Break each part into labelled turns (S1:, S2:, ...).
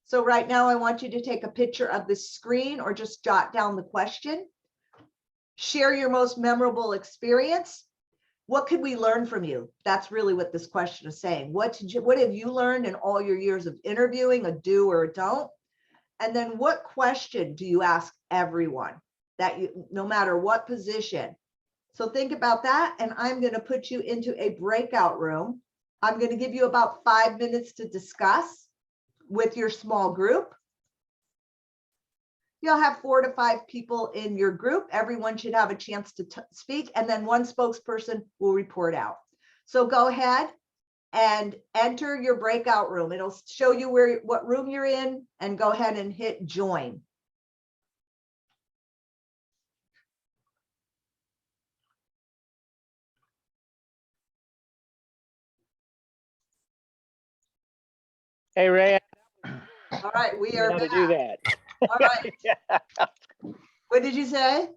S1: So right now I want you to take a picture of the screen or just jot down the question. Share your most memorable experience. What could we learn from you? That's really what this question is saying. What have you learned in all your years of interviewing, a do or a don't? And then what question do you ask everyone that you, no matter what position? So think about that. And I'm going to put you into a breakout room. I'm going to give you about 5 minutes to discuss with your small group. You'll have 4 to 5 people in your group. Everyone should have a chance to speak, and then one spokesperson will report out. So go ahead and enter your breakout room. It'll show you what room you're in, and go ahead and hit join.
S2: Hey, Ray.
S1: All right, we
S2: You
S1: are
S2: know how
S1: back.
S2: to do that.
S1: All right.
S2: Yeah.
S1: What did you say?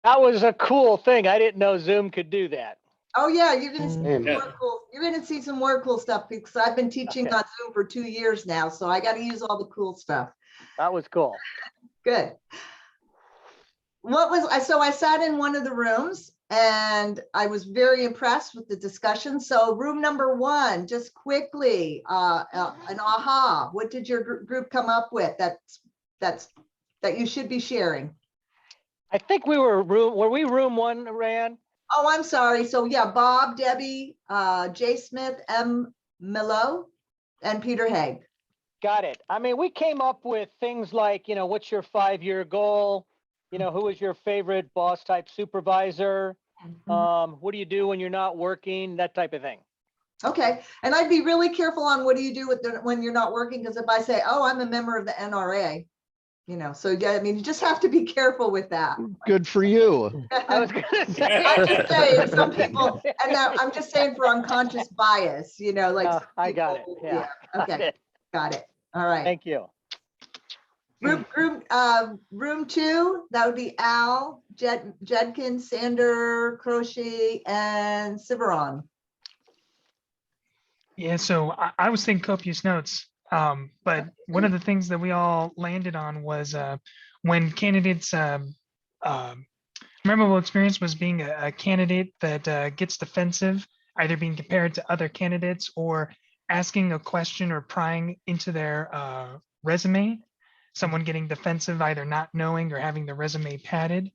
S2: That was a cool thing. I didn't know Zoom could do that.
S1: Oh yeah, you're gonna see some
S3: Yeah.
S1: more cool. You're gonna see some more cool stuff because I've been teaching
S2: Okay.
S1: on Zoom for 2 years now, so I got to use all the cool stuff.
S2: That was cool.
S1: Good. So I sat in one of the rooms and I was very impressed with the discussion. So room number 1, just quickly, an aha. What did your group come up with that you should be sharing?
S2: I think were we room 1, Rand?
S1: Oh, I'm sorry. So yeah, Bob, Debbie, Jay Smith, M. Milo, and Peter Haig.
S2: Got it. I mean, we came up with things like, you know, what's your 5-year goal? You know, who is your favorite boss type supervisor? What do you do when you're not working? That type of thing.
S1: Okay, and I'd be really careful on what do you do when you're not working, because if I say, oh, I'm a member of the NRA, you know, so yeah, I mean, you just have to be careful with that.
S3: Good for you.
S2: I was gonna say.
S1: I'm just saying, some people, and now I'm just saying for unconscious bias, you know, like.
S2: No, I got it.
S1: people-
S2: Yeah. Got
S1: Okay,
S2: it.
S1: got it. All right.
S2: Thank you.
S1: Room 2, that would be Al, Jedkin, Sander, Crochet, and Ciberon.
S4: Yeah, so I was thinking copious notes, but one of the things that we all landed on was when candidates, memorable experience was being a candidate that gets defensive, either being compared to other candidates or asking a question or prying into their resume, someone getting defensive, either not knowing or having the resume padded,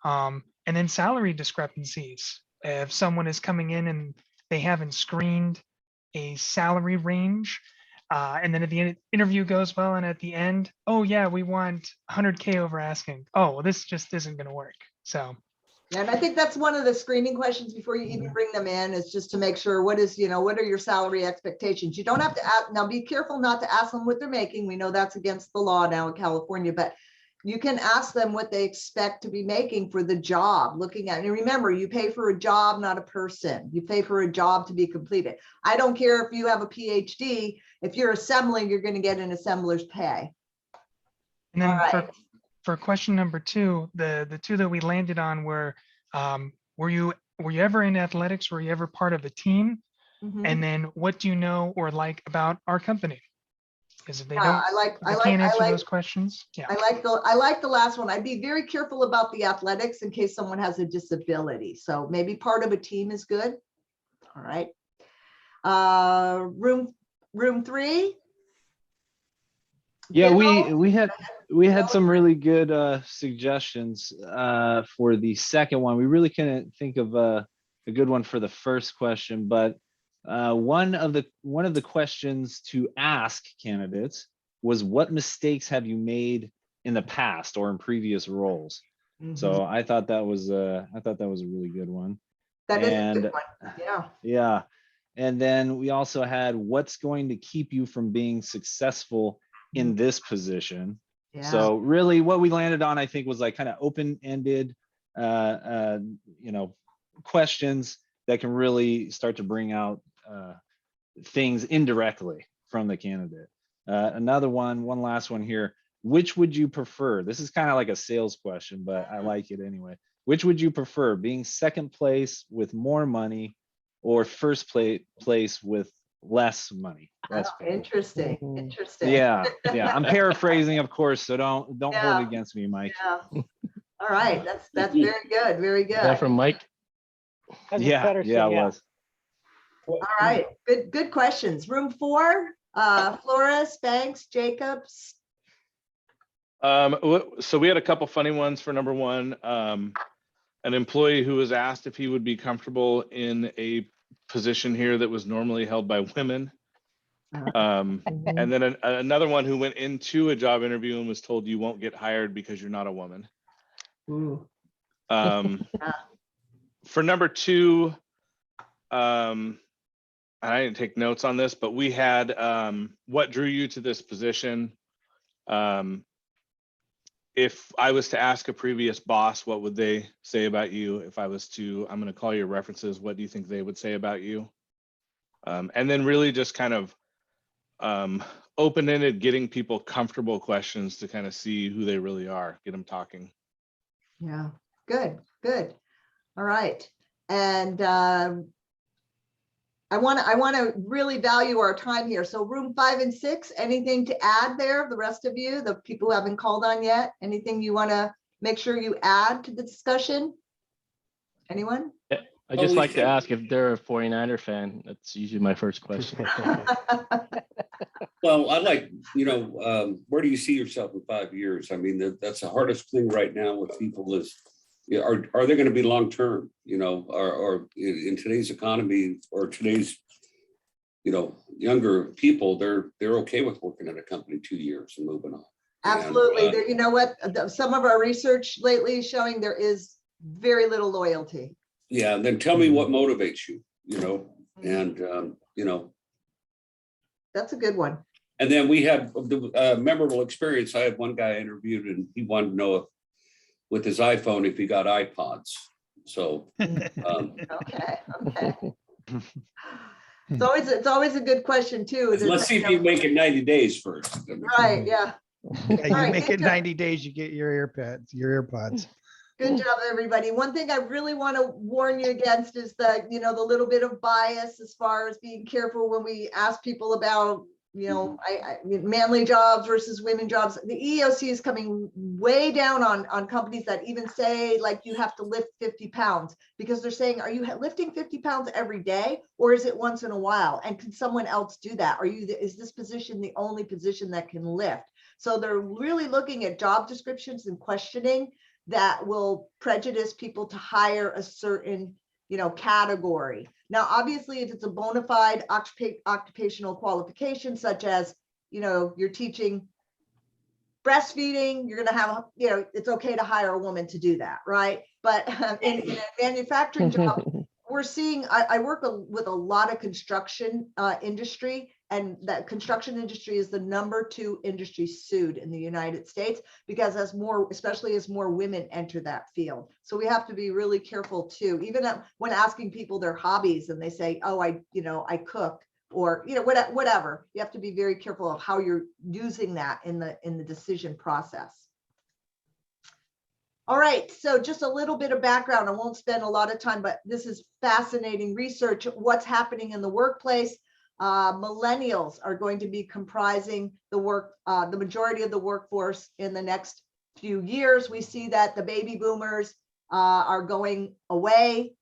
S4: and then salary discrepancies. If someone is coming in and they haven't screened a salary range, and then at the end, interview goes well, and at the end, oh yeah, we want 100K over asking. Oh, well, this just isn't going to work. So,
S1: And I think that's one of the screening questions before you even bring them in, is just to make sure what are your salary expectations? You don't have to ask, now be careful not to ask them what they're making. We know that's against the law now in California, but you can ask them what they expect to be making for the job, looking at, and remember, you pay for a job, not a person. You pay for a job to be completed. I don't care if you have a PhD, if you're assembling, you're going to get an assembler's pay.
S4: and then
S1: All right.
S4: for question number 2, the 2 that we landed on were you ever in athletics? Were you ever part of a team?
S1: Mhm.
S4: And then what do you know or like about our company? Because if they
S1: Yeah,
S4: don't, can't answer those questions. Yeah.
S1: I like the last one. I'd be very careful about the athletics in case someone has a disability. So maybe part of a team is good. All right. Room 3.
S3: Yeah,
S1: Bill?
S3: we had some really good suggestions for the second one. We really couldn't think of a good one for the first question, but one of the questions to ask candidates was, what mistakes have you made in the past or in previous roles?
S1: Mhm.
S3: So I thought that was a really good one.
S1: That is a
S3: and-
S1: good one. Yeah.
S3: Yeah. And then we also had, what's going to keep you from being successful in this position?
S1: Yeah.
S3: So really what we landed on, I think, was like kind of open-ended, questions that can really start to bring out things indirectly from the candidate. Another one last one here. Which would you prefer? This is kind of like a sales question, but I like it anyway. Which would you prefer, being second place with more money or first place with less money. Less
S1: Oh,
S3: pay.
S1: interesting, interesting.
S3: Yeah, yeah. I'm paraphrasing, of course, so don't hold
S1: Yeah.
S3: it against me, Mike.
S1: Yeah. All right, that's very good, very
S5: Is that
S1: good.
S5: from Mike?
S2: Cousin
S3: Yeah,
S2: Pedersen,
S3: yeah, it was.
S1: All right, good questions. Room 4, Flores, Banks, Jacobs.
S6: So we had a couple funny ones for number one. An employee who was asked if he would be comfortable in a position here that was normally held by women. And then another one who went into a job interview and was told you won't get hired because you're not a woman.
S1: Ooh.
S6: For number two, I didn't take notes on this, but we had what drew you to this position. If I was to ask a previous boss, what would they say about you? If I was to, I'm going to call your references, what do you think they would say about you? And then really just kind of open-ended, getting people comfortable questions to kind of see who they really are, get them talking.
S1: Yeah, good, good. All right. And I want to really value our time here. So room 5 and 6, anything to add there? The rest of you, the people who haven't called on yet, anything you want to make sure you add to the discussion? Anyone?
S5: I just like to ask if they're a 49er fan. That's usually my first question.
S7: Well, I like, where do you see yourself in 5 years? I mean, that's the hardest thing right now with people is, are they going to be long-term, or in today's economy or today's, younger people, they're okay with working at a company 2 years and moving on.
S1: Absolutely.
S7: And,
S1: You know what? Some of our research lately is showing there is very little loyalty.
S7: yeah, and then tell me what motivates you, and,
S1: That's a good one.
S7: and then we had the memorable experience. I had one guy interviewed and he wanted to know if, with his iPhone, if he got iPods. So,
S1: Okay, okay. It's always a good question too.
S7: let's see if you make it 90 days first.
S1: Right, yeah.
S8: Yeah, you
S1: right,
S8: make
S1: good
S8: it
S1: job.
S8: 90 days, you get your AirPods.
S1: Good job, everybody. One thing I really want to warn you against is the little bit of bias as far as being careful when we ask people about, manly jobs versus women jobs. The EEOC is coming way down on companies that even say like you have to lift 50 pounds because they're saying, are you lifting 50 pounds every day or is it once in a while? And can someone else do that? Is this position the only position that can lift? So they're really looking at job descriptions and questioning that will prejudice people to hire a certain, category. Now, obviously, if it's a bona fide occupational qualification, such as, you're teaching breastfeeding, you're going to have, it's okay to hire a woman to do that, right? But in a manufacturing job, we're seeing, I work with a lot of construction industry, and that construction industry is the #2 industry sued in the United States because especially as more women enter that field. So we have to be really careful too, even when asking people their hobbies and they say, oh, I cook, or, whatever. You have to be very careful of how you're using that in the decision process. All right, so just a little bit of background. I won't spend a lot of time, but this is fascinating research. What's happening in the workplace? Millennials are going to be comprising the majority of the workforce in the next few years. We see that the baby boomers are going away.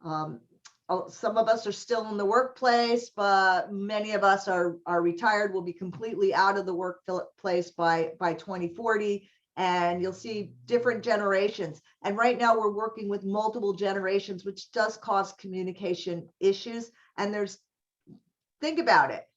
S1: Some of us are still in the workplace, but many of us are retired. Will be completely out of the workplace by 2040. And you'll see different generations. And right now we're working with multiple generations, which does cause communication issues. And think about it,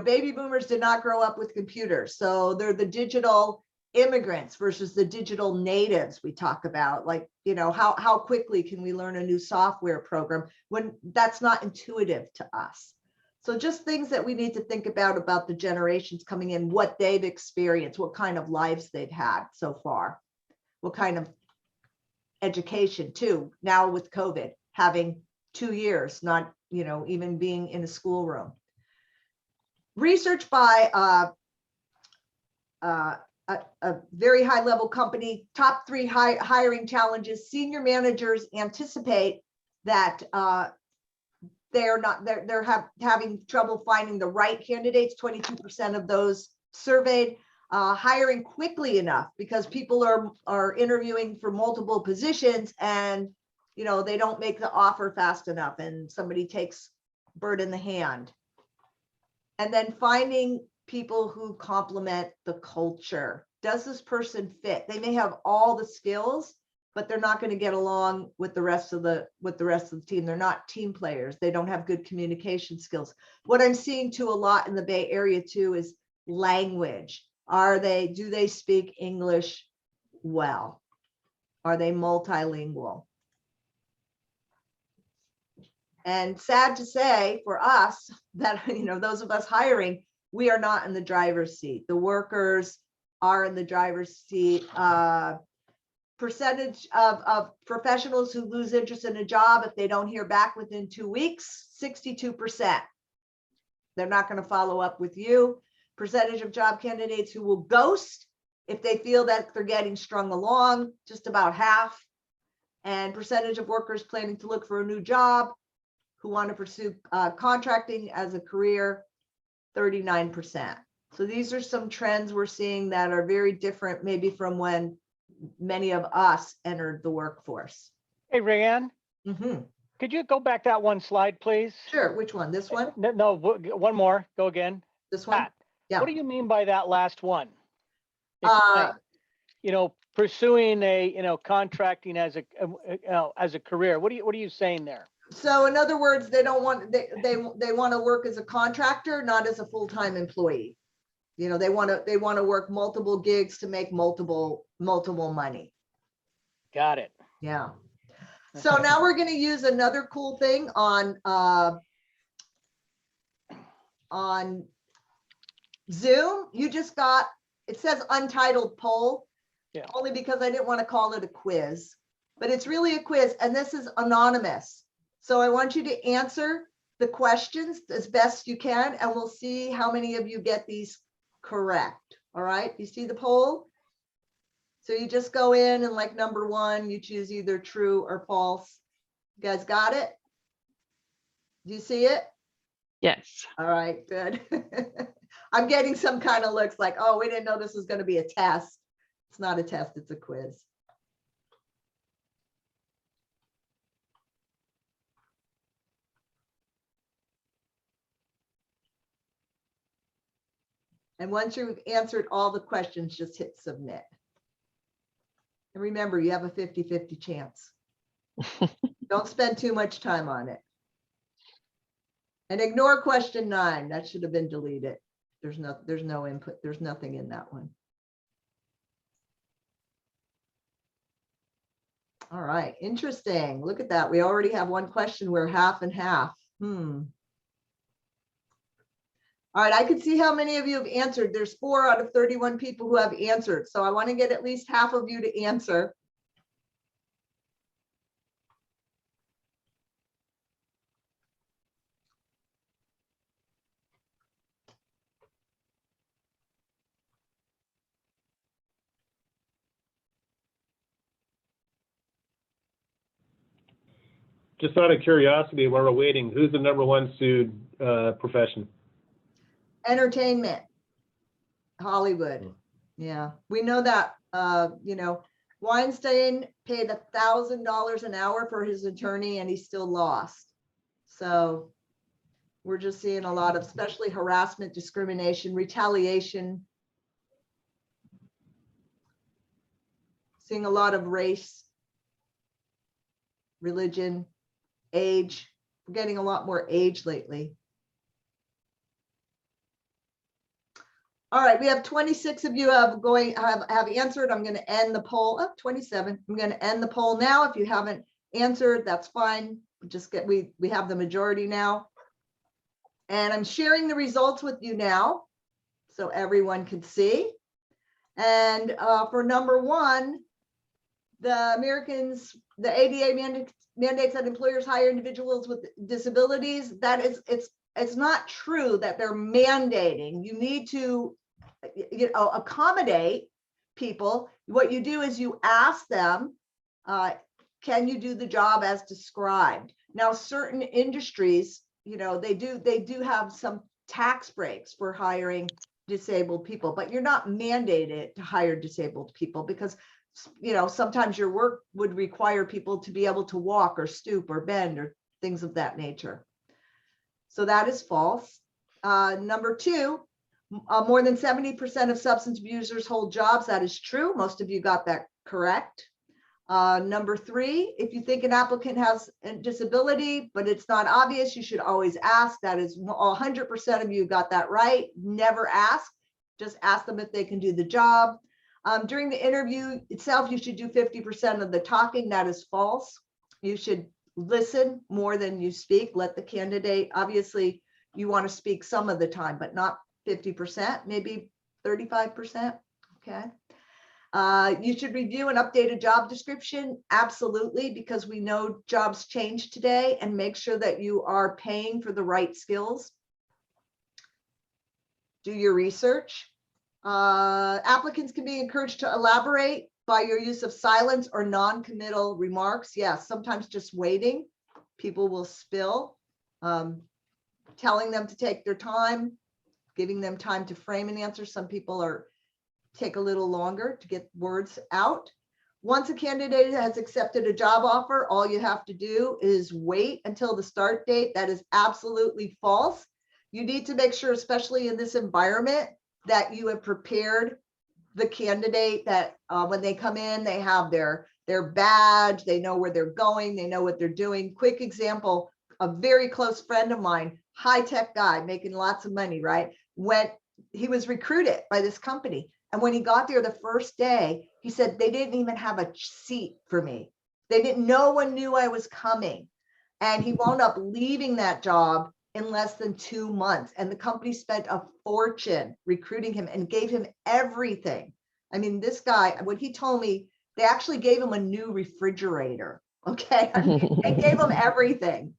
S1: baby boomers did not grow up with computers. So they're the digital immigrants versus the digital natives we talk about. Like, how quickly can we learn a new software program when that's not intuitive to us? So just things that we need to think about the generations coming in, what they've experienced, what kind of lives they've had so far, what kind of education too. Now with COVID, having 2 years, not, even being in a schoolroom. Research by a very high level company, top 3 hiring challenges. Senior managers anticipate that they're having trouble finding the right candidates. 22% of those surveyed. Hiring quickly enough because people are interviewing for multiple positions and they don't make the offer fast enough and somebody takes bird in the hand. And then finding people who complement the culture. Does this person fit? They may have all the skills, but they're not going to get along with the rest of the team. They're not team players. They don't have good communication skills. What I'm seeing too a lot in the Bay Area too is language. Do they speak English well? Are they multilingual? And sad to say for us that, those of us hiring, we are not in the driver's seat. The workers are in the driver's seat. Percentage of professionals who lose interest in a job if they don't hear back within 2 weeks, 62%. They're not going to follow up with you. Percentage of job candidates who will ghost if they feel that they're getting strung along, just about half. And percentage of workers planning to look for a new job who want to pursue contracting as a career, 39%. So these are some trends we're seeing that are very different maybe from when many of us entered the workforce.
S2: Hey, Rayanne,
S1: Mhm.
S2: could you go back that one slide, please?
S1: Sure, which one? This one?
S2: No, one more. Go again.
S1: This one?
S2: Pat,
S1: Yeah.
S2: what do you mean by that last one?
S1: Uh,
S2: Explain. Pursuing a contracting as a career. What are you saying there?
S1: So in other words, they don't want, they want to work as a contractor, not as a full-time employee. They want to work multiple gigs to make multiple money.
S2: Got it.
S1: Yeah. So now we're going to use another cool thing on Zoom. You just got, it says untitled poll.
S2: Yeah.
S1: Only because I didn't want to call it a quiz, but it's really a quiz and this is anonymous. So I want you to answer the questions as best you can and we'll see how many of you get these correct. All right, you see the poll? So you just go in and like number 1, you choose either true or false. You guys got it? Do you see it?
S9: Yes.
S1: All right, good. I'm getting some kind of looks like, oh, we didn't know this was going to be a test. It's not a test, it's a quiz. And once you've answered all the questions, just hit submit. And remember, you have a 50-50 chance. Don't spend too much time on it. And ignore question 9. That should have been deleted. There's no input. There's nothing in that one. All right, interesting. Look at that. We already have one question. We're half and half. All right, I can see how many of you have answered. There's 4 out of 31 people who have answered. So I want to get at least half of you to answer.
S10: Just out of curiosity, while we're waiting, who's the #1 sued profession?
S1: Entertainment, Hollywood. Yeah, we know that, Weinstein paid $1,000 an hour for his attorney and he still lost. So we're just seeing a lot of, especially harassment, discrimination, retaliation. Seeing a lot of race, religion, age. We're getting a lot more age lately. All right, we have 26 of you have answered. I'm going to end the poll. Oh, 27. I'm going to end the poll now. If you haven't answered, that's fine. We have the majority now. And I'm sharing the results with you now so everyone can see. And for #1, the ADA mandates that employers hire individuals with disabilities. That is, it's not true that they're mandating. You need to accommodate people. What you do is you ask them, can you do the job as described? Now, certain industries, you know, they do have some tax breaks for hiring disabled people, but you're not mandated to hire disabled people because, you know, sometimes your work would require people to be able to walk or stoop or bend or things of that nature. So that is false. Number two, more than 70% of substance abusers hold jobs. That is true. Most of you got that correct. Number three, if you think an applicant has a disability, but it's not obvious, you should always ask. That is 100% of you got that right. Never ask, just ask them if they can do the job. During the interview itself, you should do 50% of the talking. That is false. You should listen more than you speak. Let the candidate, obviously you want to speak some of the time, but not 50%, maybe 35%, okay? You should review and update a job description, absolutely, because we know jobs change today, and make sure that you are paying for the right skills. Do your research. Applicants can be encouraged to elaborate by your use of silence or non-committal remarks. Yes, sometimes just waiting, people will spill. Telling them to take their time, giving them time to frame an answer. Some people take a little longer to get words out. Once a candidate has accepted a job offer, all you have to do is wait until the start date. That is absolutely false. You need to make sure, especially in this environment, that you have prepared the candidate, that when they come in, they have their badge, they know where they're going, they know what they're doing. Quick example, a very close friend of mine, high-tech guy making lots of money, right? When he was recruited by this company, and when he got there the first day, he said they didn't even have a seat for me. No one knew I was coming. And he wound up leaving that job in less than 2 months. And the company spent a fortune recruiting him and gave him everything. I mean, this guy, when he told me, they actually gave him a new refrigerator. Okay. I mean, they gave him everything.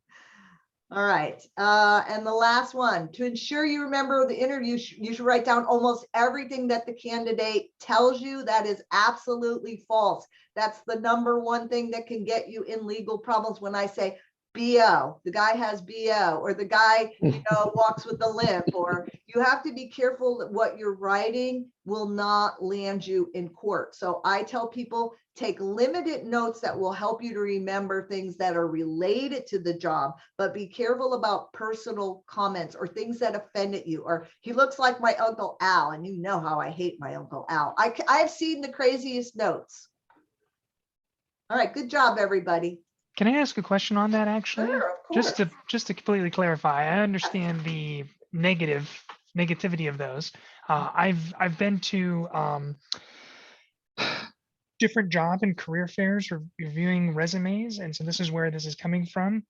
S1: All right. And the last one, to ensure you remember the interview, you should write down almost everything that the candidate tells you. That is absolutely false. That's the number one thing that can get you in legal problems. When I say BO, the guy has BO, or the guy, you know, walks with a limp, or you have to be careful that what you're writing will not land you in court. So I tell people, take limited notes that will help you to remember things that are related to the job, but be careful about personal comments or things that offended you, or he looks like my Uncle Al, and you know how I hate my Uncle Al. I've seen the craziest notes. All right, good job, everybody.
S4: Can I ask a question on that, actually?
S1: Sure, of course.
S4: Just to completely clarify, I understand the negativity of those. I've been to different job and career fairs reviewing resumes, and so this is where this is coming from.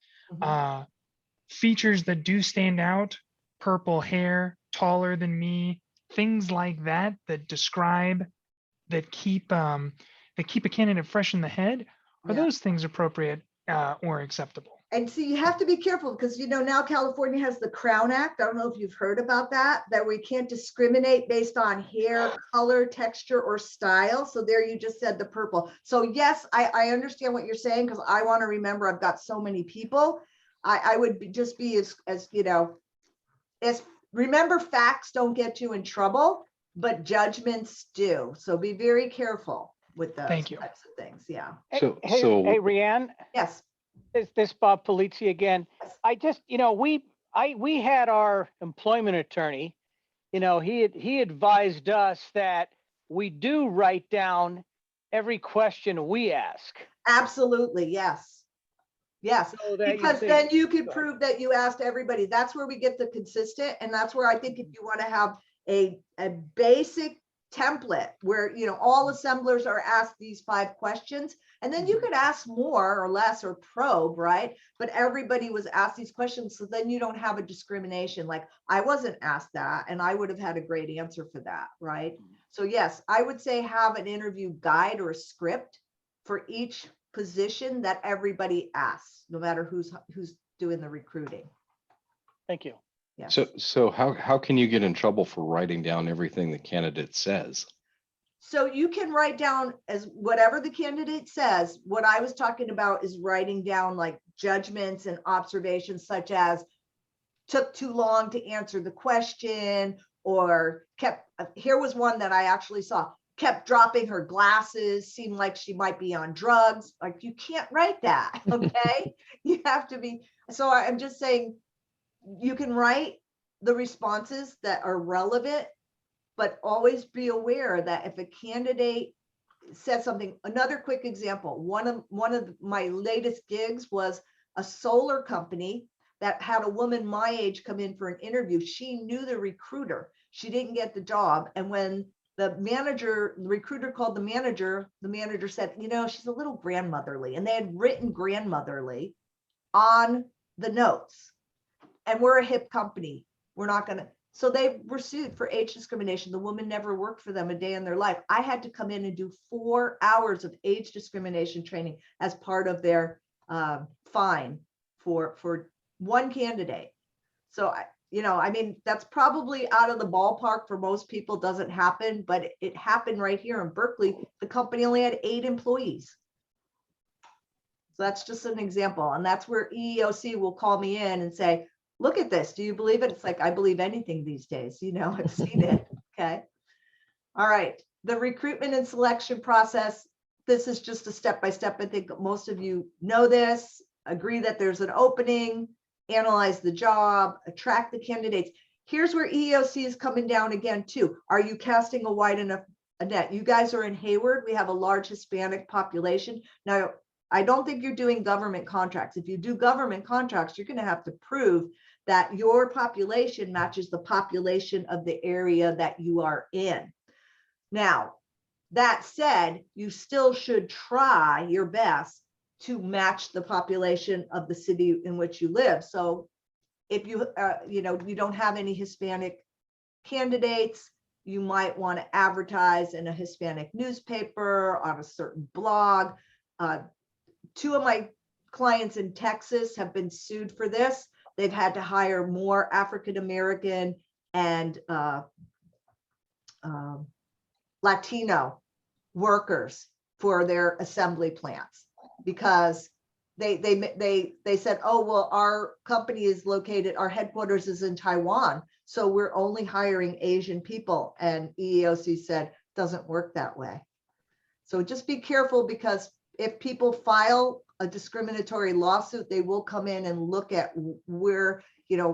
S4: Features that do stand out: purple hair, taller than me, things like that describe, that keep a candidate fresh in the head. Are
S1: Yeah.
S4: those things appropriate or acceptable?
S1: And so you have to be careful, because, you know, now California has the Crown Act. I don't know if you've heard about that we can't discriminate based on hair, color, texture, or style. So there you just said the purple. So yes, I understand what you're saying, because I want to remember I've got so many people. I would just be as you know, as remember, facts don't get you in trouble, but judgments do. So be very careful with those
S4: Thank you.
S1: types of things. Yeah.
S2: Hey, hey, Rianne,
S1: Yes.
S2: this Bob Polizzi again.
S1: Yes.
S2: I just, you know, we had our employment attorney, you know, he advised us that we do write down every question we ask.
S1: Absolutely. Yes. Yes.
S2: So that you
S1: Because
S2: think-
S1: then you could prove that you asked everybody. That's where we get the consistent. And that's where I think if you want to have a basic template where, you know, all assemblers are asked these 5 questions, and then you could ask more or less or probe, right? But everybody was asked these questions. So then you don't have a discrimination. Like, I wasn't asked that, and I would have had a great answer for that, right? So yes, I would say have an interview guide or a script for each position that everybody asks, no matter who's doing the recruiting.
S2: Thank you.
S1: Yeah.
S9: So how can you get in trouble for writing down everything the candidate says?
S1: So you can write down as whatever the candidate says. What I was talking about is writing down like judgments and observations such as took too long to answer the question, or kept, here was one that I actually saw, kept dropping her glasses, seemed like she might be on drugs. Like, you can't write that, okay? You have to be, so I'm just saying, you can write the responses that are relevant, but always be aware that if a candidate says something, another quick example, one of my latest gigs was a solar company that had a woman my age come in for an interview. She knew the recruiter. She didn't get the job. And when the recruiter called the manager said, you know, she's a little grandmotherly. And they had written grandmotherly on the notes. And we're a hip company. We're not going to. So they were sued for age discrimination. The woman never worked for them a day in their life. I had to come in and do 4 hours of age discrimination training as part of their fine for one candidate. So, I mean, that's probably out of the ballpark for most people, doesn't happen, but it happened right here in Berkeley. The company only had 8 employees. So that's just an example. And that's where EEOC will call me in and say, look at this. Do you believe it? It's like, I believe anything these days. I've seen it. Okay. All right. The recruitment and selection process. This is just a step-by-step. I think most of you know this, agree that there's an opening, analyze the job, attract the candidates. Here's where EEOC is coming down again too. Are you casting a wide enough net? You guys are in Hayward. We have a large Hispanic population. Now, I don't think you're doing government contracts. If you do government contracts, you're going to have to prove that your population matches the population of the area that you are in. Now, that said, you still should try your best to match the population of the city in which you live. So if you, you don't have any Hispanic candidates, you might want to advertise in a Hispanic newspaper, on a certain blog. 2 of my clients in Texas have been sued for this. They've had to hire more African-American and Latino workers for their assembly plants because they said, oh, well, our company is located, our headquarters is in Taiwan, so we're only hiring Asian people. And EEOC said, doesn't work that way. So just be careful, because if people file a discriminatory lawsuit, they will come in and look at where, they're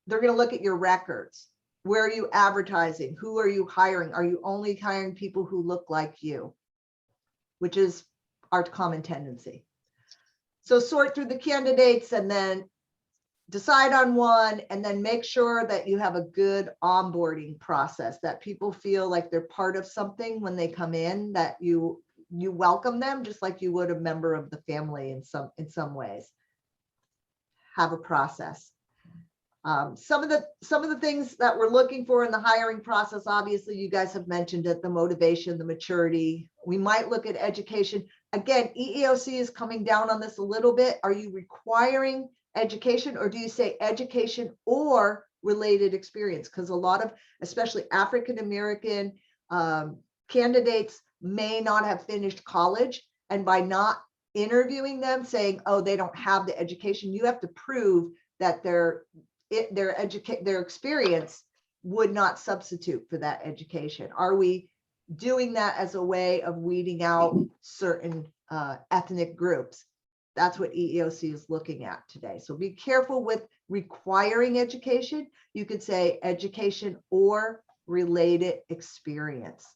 S1: going to look at your records. Where are you advertising? Who are you hiring? Are you only hiring people who look like you? Which is our common tendency. So sort through the candidates and then decide on one, and then make sure that you have a good onboarding process, that people feel like they're part of something when they come in, that you welcome them just like you would a member of the family in some ways. Have a process. Some of the things that we're looking for in the hiring process, obviously you guys have mentioned it, the motivation, the maturity. We might look at education. Again, EEOC is coming down on this a little bit. Are you requiring education, or do you say education or related experience? Because a lot of, especially African-American candidates, may not have finished college, and by not interviewing them, saying, oh, they don't have the education, you have to prove that their experience would not substitute for that education. Are we doing that as a way of weeding out certain ethnic groups? That's what EEOC is looking at today. So be careful with requiring education. You could say education or related experience.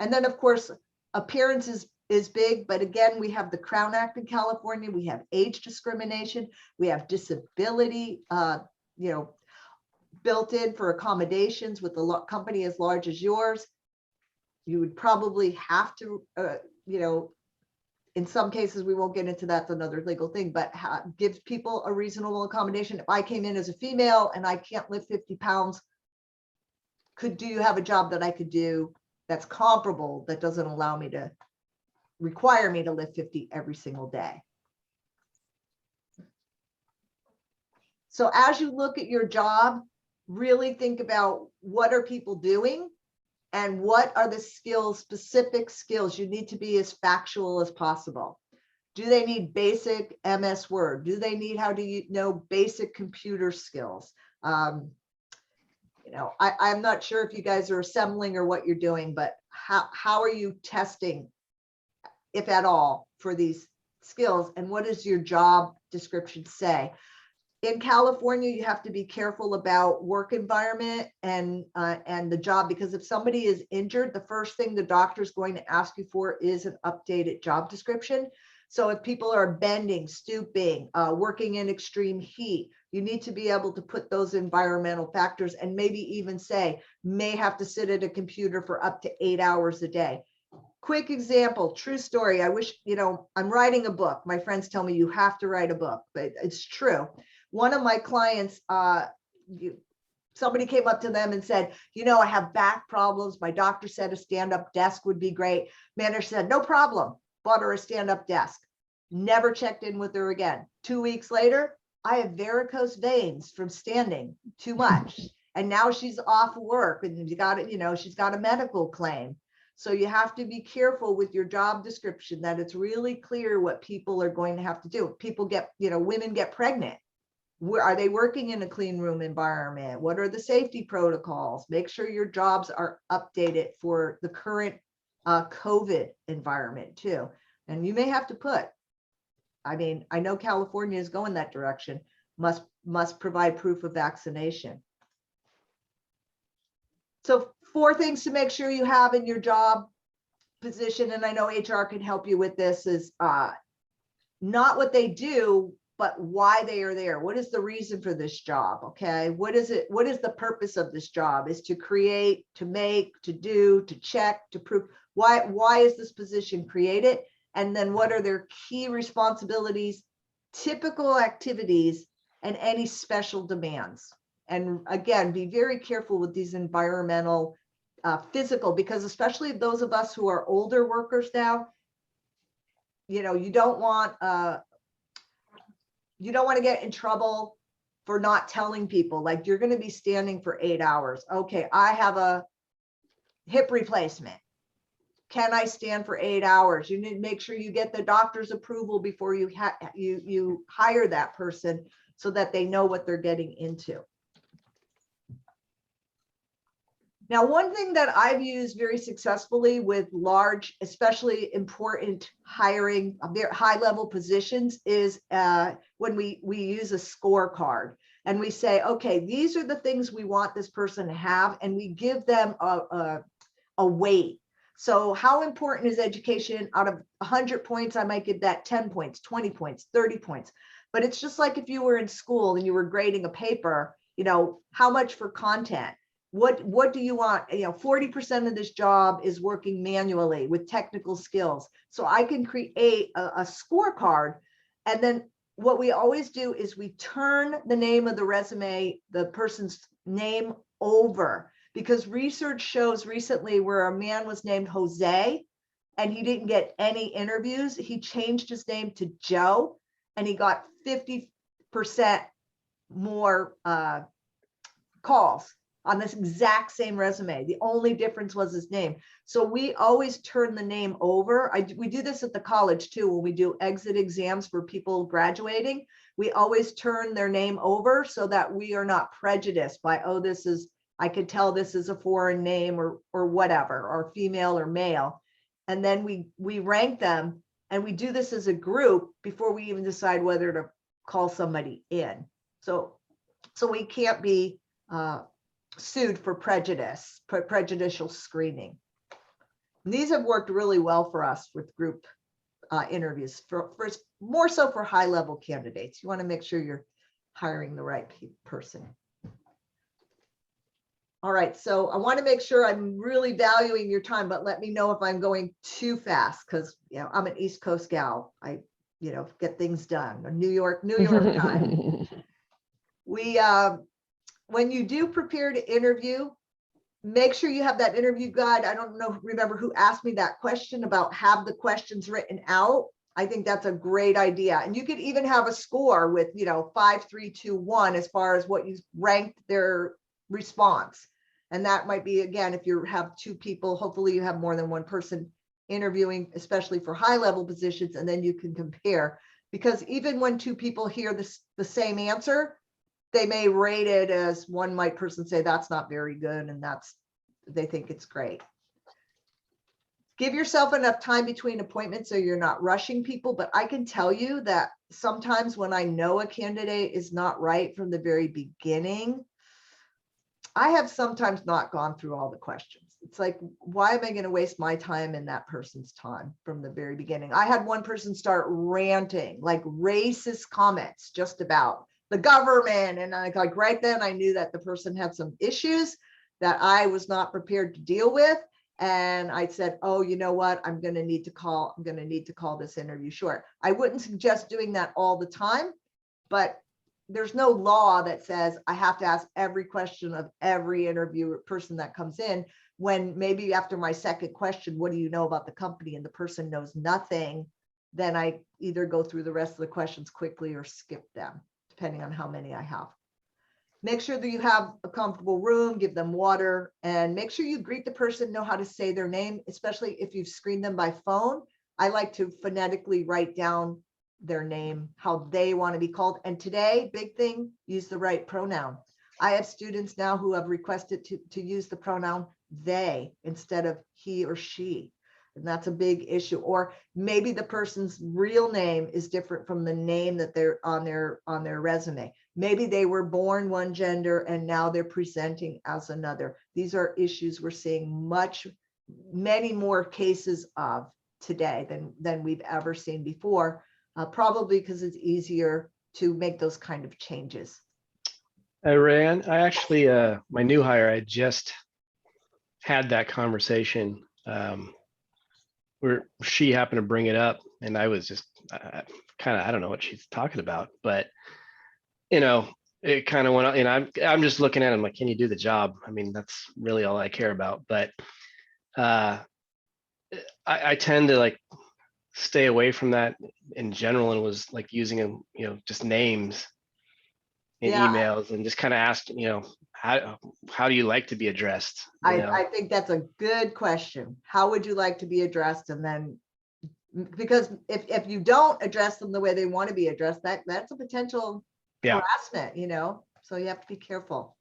S1: And then, of course, appearance is big, but again, we have the Crown Act in California, we have age discrimination, we have disability, built in for accommodations with a company as large as yours. You would probably have to, in some cases, we won't get into that's another legal thing, but gives people a reasonable accommodation. If I came in as a female and I can't lift 50 pounds, do you have a job that I could do that's comparable, that doesn't require me to lift 50 every single day? So as you look at your job, really think about what are people doing And what are the skills, specific skills? You need to be as factual as possible. Do they need basic MS Word? Do they need how to know basic computer skills? You know, I'm not sure if you guys are assembling or what you're doing, but how are you testing, if at all, for these skills? And what does your job description say? In California, you have to be careful about work environment and the job, because if somebody is injured, the first thing the doctor is going to ask you for is an updated job description. So if people are bending, stooping, working in extreme heat, you need to be able to put those environmental factors and maybe even say, may have to sit at a computer for up to 8 hours a day. Quick example, true story. I wish, you know, I'm writing a book. My friends tell me you have to write a book, but it's true. One of my clients, somebody came up to them and said, you know, I have back problems. My doctor said a stand-up desk would be great. Manager said, no problem. Bought her a stand-up desk. Never checked in with her again. 2 weeks later, I have varicose veins from standing too much. And now she's off work and you got it, you know, she's got a medical claim. So you have to be careful with your job description, that it's really clear what people are going to have to do. People get, you know, women get pregnant. Where are they working in a clean room environment? What are the safety protocols? Make sure your jobs are updated for the current COVID environment too. And you may have to put, I mean, I know California is going that direction, must provide proof of vaccination. So 4 things to make sure you have in your job position, and I know HR can help you with this, is not what they do, but why they are there. What is the reason for this job? Okay, what is it? What is the purpose of this job? Is to create, to make, to do, to check, to prove. Why is this position created? And then what are their key responsibilities, typical activities, and any special demands? And again, be very careful with these environmental, physical, because especially those of us who are older workers now, you know, you don't want to get in trouble for not telling people, like, you're going to be standing for 8 hours. Okay, I have a hip replacement. Can I stand for 8 hours? You need to make sure you get the doctor's approval before you hire that person, so that they know what they're getting into. Now, one thing that I've used very successfully with large, especially important hiring, very high-level positions is when we use a scorecard and we say, okay, these are the things we want this person to have, and we give them a weight. So how important is education? Out of 100 points, I might give that 10 points, 20 points, 30 points. But it's just like if you were in school and you were grading a paper, you know, how much for content? What do you want? You know, 40% of this job is working manually with technical skills. So I can create a scorecard. And then what we always do is we turn the name of the resume, the person's name over, because research shows recently where a man was named Jose and he didn't get any interviews. He changed his name to Joe and he got 50% more calls on this exact same resume. The only difference was his name. So we always turn the name over. We do this at the college too, when we do exit exams for people graduating. We always turn their name over so that we are not prejudiced by, oh, this is, I could tell this is a foreign name or whatever, or female or male. And then we rank them, and we do this as a group before we even decide whether to call somebody in. So we can't be sued for prejudice, prejudicial screening. And these have worked really well for us with group interviews, for more so for high-level candidates. You want to make sure you're hiring the right person. All right, so I want to make sure I'm really valuing your time, but let me know if I'm going too fast, because you know I'm an East Coast gal. I get things done. New York time. When you do prepare to interview, make sure you have that interview guide. I don't remember who asked me that question about have the questions written out. I think that's a great idea. And you could even have a score with, 5, 3, 2, 1 as far as what you ranked their response. And that might be, again, if you have two people, hopefully you have more than one person interviewing, especially for high level positions, and then you can compare. Because even when two people hear the same answer, they may rate it as one person say that's not very good, and they think it's great. Give yourself enough time between appointments so you're not rushing people. But I can tell you that sometimes when I know a candidate is not right from the very beginning, I have sometimes not gone through all the questions. It's like, why am I going to waste my time and that person's time from the very beginning? I had one person start ranting, like racist comments just about the government. And like right then I knew that the person had some issues that I was not prepared to deal with. And I said, oh, you know what? I'm going to need to call this interview short. I wouldn't suggest doing that all the time, but there's no law that says I have to ask every question of every interview person that comes in, when maybe after my second question, what do you know about the company? And the person knows nothing, then I either go through the rest of the questions quickly or skip them, depending on how many I have. Make sure that you have a comfortable room, give them water, and make sure you greet the person, know how to say their name, especially if you've screened them by phone. I like to phonetically write down their name, how they want to be called. And today, big thing, use the right pronoun. I have students now who have requested to use the pronoun they instead of he or she. And that's a big issue. Or maybe the person's real name is different from the name that they're on their resume. Maybe they were born one gender and now they're presenting as another. These are issues we're seeing many more cases of today than we've ever seen before, probably because it's easier to make those kind of changes.
S9: Ryan, I actually, my new hire, I just had that conversation where she happened to bring it up, and I was just I don't know what she's talking about, but it kind of went on, and I'm just looking at him like, can you do the job? I mean, that's really all I care about. But I tend to like stay away from that in general, and was like using them, just names in emails, and just kind of asked, how do you like to be addressed?
S1: I think that's a good question. How would you like to be addressed? And then, because if you don't address them the way they want to be addressed, that's a potential harassment, so you have to be careful.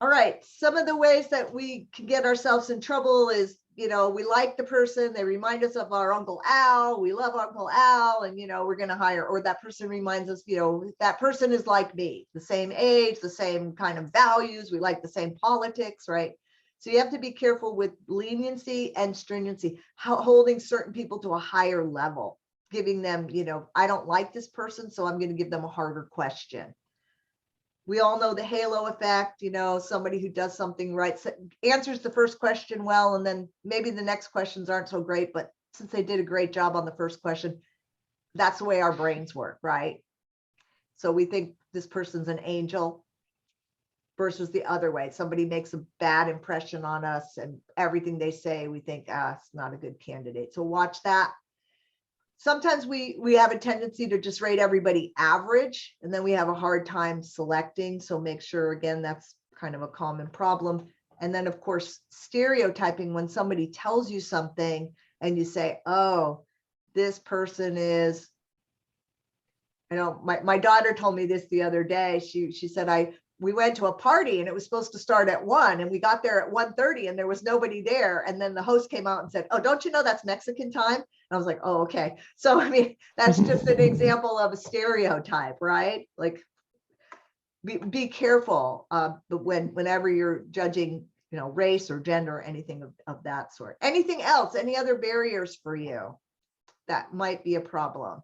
S1: All right, some of the ways that we can get ourselves in trouble is, we like the person, they remind us of our Uncle Al, we love Uncle Al, and we're going to hire, or that person reminds us, that person is like me, the same age, the same kind of values, we like the same politics, right? So you have to be careful with leniency and stringency, holding certain people to a higher level, giving them, I don't like this person, so I'm going to give them a harder question. We all know the halo effect, somebody who does something right, answers the first question well, and then maybe the next questions aren't so great, but since they did a great job on the first question, that's the way our brains work, right? So we think this person's an angel versus the other way. Somebody makes a bad impression on us and everything they say, we think, it's not a good candidate. So watch that. Sometimes we have a tendency to just rate everybody average, and then we have a hard time selecting. So make sure, again, that's kind of a common problem. And then, of course, stereotyping, when somebody tells you something and you say, oh, this person is, my daughter told me this the other day. She said, we went to a party and it was supposed to start at 1 and we got there at 1:30 and there was nobody there. And then the host came out and said, oh, don't you know that's Mexican time? And I was like, oh, okay. So, I mean, that's just an example of a stereotype, right? Like, be careful whenever you're judging, race or gender or anything of that sort. Anything else? Any other barriers for you that might be a problem?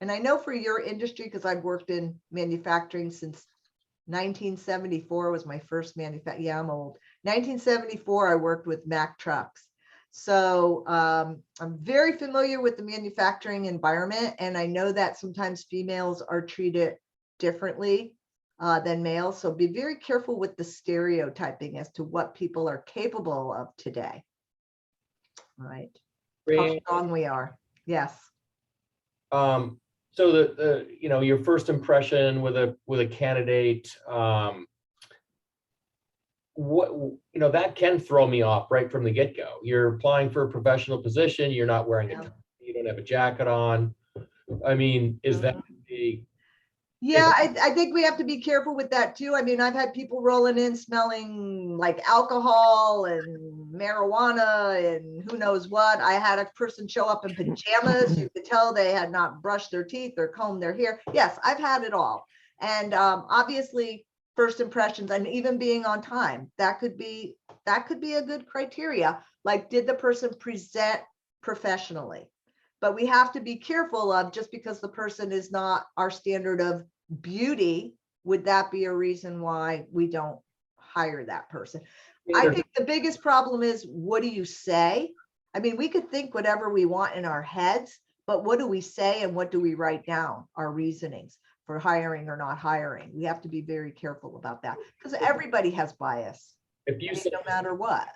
S1: And I know for your industry, because I've worked in manufacturing since 1974 was my first manufacturing. Yeah, I'm old. 1974, I worked with Mack Trucks. So I'm very familiar with the manufacturing environment. And I know that sometimes females are treated differently than males. So be very careful with the stereotyping as to what people are capable of today. All right. How strong we are. Yes.
S11: So you know, your first impression with a candidate, what, you know, that can throw me off right from the get-go. You're applying for a professional position, you're not wearing a tie, you don't have a jacket on. I mean, is that a,
S1: Yeah, I think we have to be careful with that too. I mean, I've had people rolling in smelling like alcohol and marijuana and who knows what. I had a person show up in pajamas. You could tell they had not brushed their teeth or combed their hair. Yes, I've had it all. And obviously, first impressions and even being on time, that could be a good criteria. Like, did the person present professionally? But we have to be careful of, just because the person is not our standard of beauty, would that be a reason why we don't hire that person? I think the biggest problem is, what do you say? I mean, we could think whatever we want in our heads, but what do we say and what do we write down, our reasonings for hiring or not hiring? We have to be very careful about that, because everybody has bias.
S11: if you said,
S1: No matter what.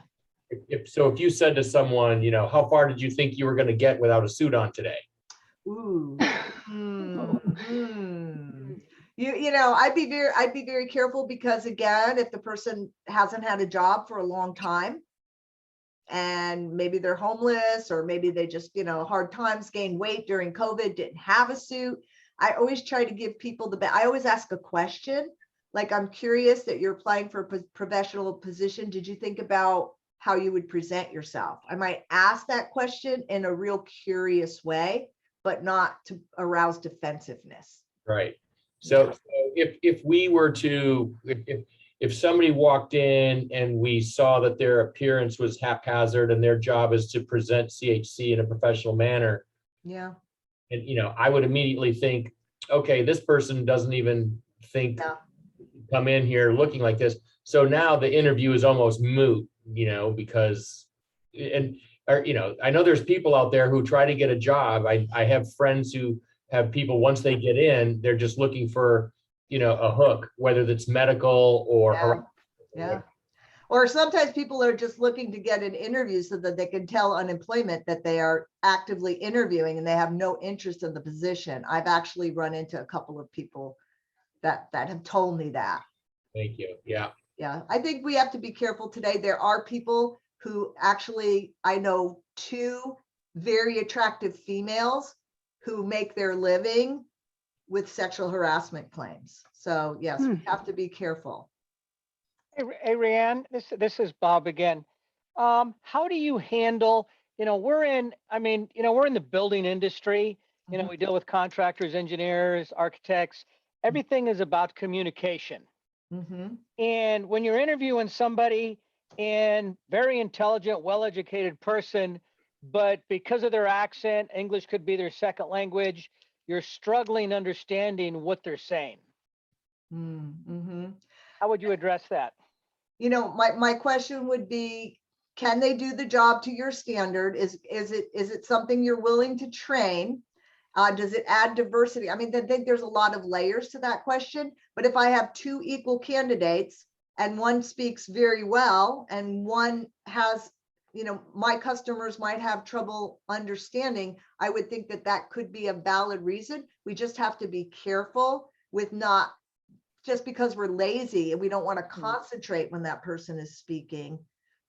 S11: if you said to someone, you know, how far did you think you were going to get without a suit on today?
S1: Ooh. You know, I'd be very careful, because again, if the person hasn't had a job for a long time, and maybe they're homeless, or maybe they just, you know, hard times, gained weight during COVID, didn't have a suit. I always try to give people I always ask a question. Like, I'm curious that you're applying for a professional position. Did you think about how you would present yourself? I might ask that question in a real curious way, but not to arouse defensiveness.
S11: Right. So if we were to, if somebody walked in and we saw that their appearance was haphazard and their job is to present CHC in a professional manner,
S1: Yeah.
S11: and, you know, I would immediately think, okay, this person doesn't even think come in here looking like this. So now the interview is almost moot, you know, because, or, you know, I know there's people out there who try to get a job. I have friends who have people, once they get in, they're just looking for, you know, a hook, whether that's medical or.
S1: Yeah. Or sometimes people are just looking to get an interview so that they can tell unemployment that they are actively interviewing and they have no interest in the position. I've actually run into a couple of people that have told me that.
S11: Thank you. Yeah.
S1: Yeah, I think we have to be careful today. There are people who actually, I know 2 very attractive females who make their living with sexual harassment claims. So yes, we have to be careful.
S2: Hey, Rhiannon, this is Bob again. How do you handle, you know, we're in the building industry, you know, we deal with contractors, engineers, architects, everything is about communication. And when you're interviewing somebody, and very intelligent, well-educated person, but because of their accent, English could be their second language, you're struggling understanding what they're saying. How would you address that?
S1: You know, my question would be, can they do the job to your standard? Is it something you're willing to train? Does it add diversity? I mean, I think there's a lot of layers to that question, but if I have 2 equal candidates and one speaks very well and one has, you know, my customers might have trouble understanding, I would think that that could be a valid reason. We just have to be careful with not, just because we're lazy and we don't want to concentrate when that person is speaking,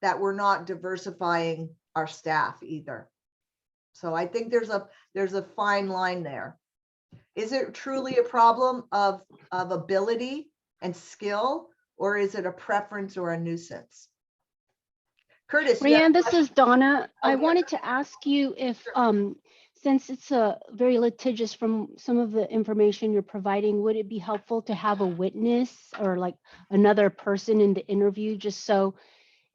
S1: that we're not diversifying our staff either. So I think there's a fine line there. Is it truly a problem of ability and skill, or is it a preference or a nuisance? Curtis.
S12: Rhiannon, this is Donna. I
S1: Okay.
S12: wanted to ask you if, since it's very litigious from some of the information you're providing, would it be helpful to have a witness or like another person in the interview, just so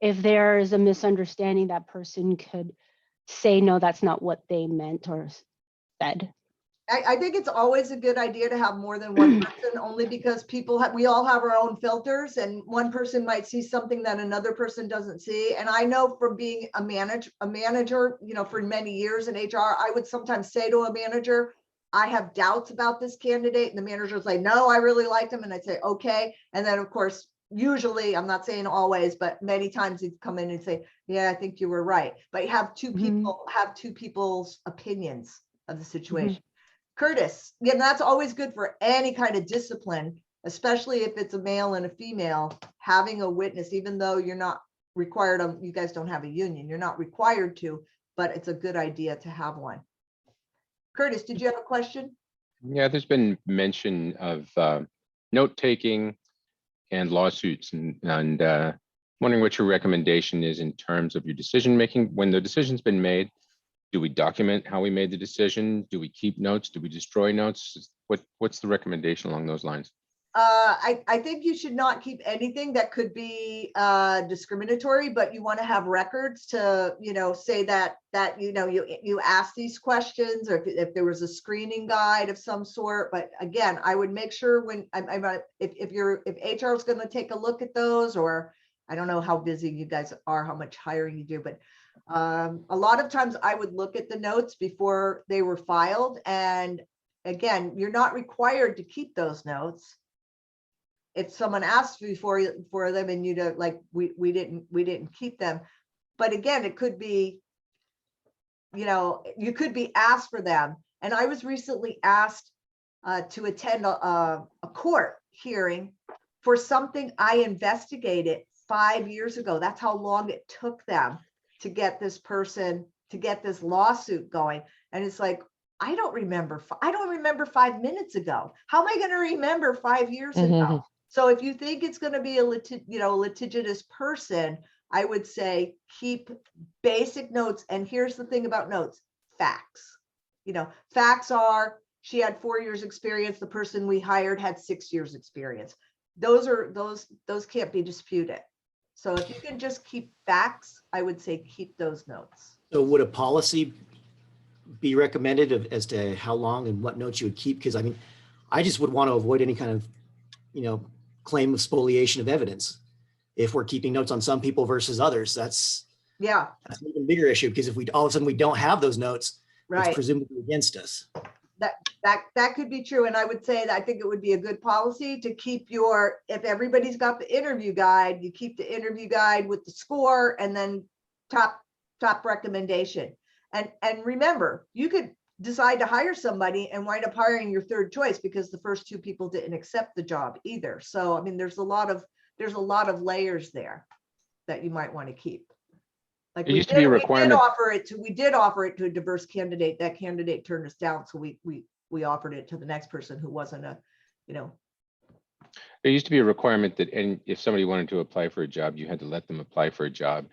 S12: if there is a misunderstanding, that person could say, no, that's not what they meant or said?
S1: I think it's always a good idea to have more than one person, only because we all have our own filters, and one person might see something that another person doesn't see. And I know from being a manager, you know, for many years in HR, I would sometimes say to a manager, I have doubts about this candidate. And the manager was like, no, I really liked him. And I'd say, okay. And then of course, usually, I'm not saying always, but many times he'd come in and say, yeah, I think you were right. But you have 2 people, have 2 people's opinions of the situation. Curtis, yeah, that's always good for any kind of discipline, especially if it's a male and a female, having a witness, even though you're not required of, you guys don't have a union, you're not required to, but it's a good idea to have one. Curtis, did you have a question?
S13: Yeah, there's been mention of note taking and lawsuits, and wondering what your recommendation is in terms of your decision making. When the decision's been made, do we document how we made the decision? Do we keep notes? Do we destroy notes? What's the recommendation along those lines?
S1: I think you should not keep anything that could be discriminatory, but you want to have records to, say that you ask these questions, or if there was a screening guide of some sort. But again, I would make sure when if HR is going to take a look at those, or I don't know how busy you guys are, how much hiring you do, but a lot of times I would look at the notes before they were filed. And again, you're not required to keep those notes. If someone asks for them and you don't, like, we didn't keep them. But again, it could be, you could be asked for them. And I was recently asked to attend a court hearing for something I investigated 5 years ago. That's how long it took them to get this person, to get this lawsuit going. And it's like, I don't remember 5 minutes ago. How am I going to remember 5 years ago? So if you think it's going to be a litigious person, I would say keep basic notes. And here's the thing about notes: facts. Facts are, she had 4 years experience. The person we hired had 6 years experience. Those can't be disputed. So if you can just keep facts, I would say keep those notes.
S14: So would a policy be recommended as to how long and what notes you would keep? Because I mean, I just would want to avoid any kind of, claim of spoliation of evidence. If we're keeping notes on some people versus others, that's an even bigger issue, because if we all of a sudden we don't have those notes,
S1: right,
S14: it's presumably against us.
S1: That could be true. And I would say that I think it would be a good policy to keep if everybody's got the interview guide, you keep the interview guide with the score and then top recommendation. And remember, you could decide to hire somebody and wind up hiring your third choice because the first two people didn't accept the job either. So, I mean, there's a lot of layers there that you might want to keep. Like
S13: it used to be a requirement.
S1: We did offer it to a diverse candidate. That candidate turned us down. So we offered it to the next person who wasn't There
S13: used to be a requirement that if somebody wanted to apply for a job, you had to let them apply for a job.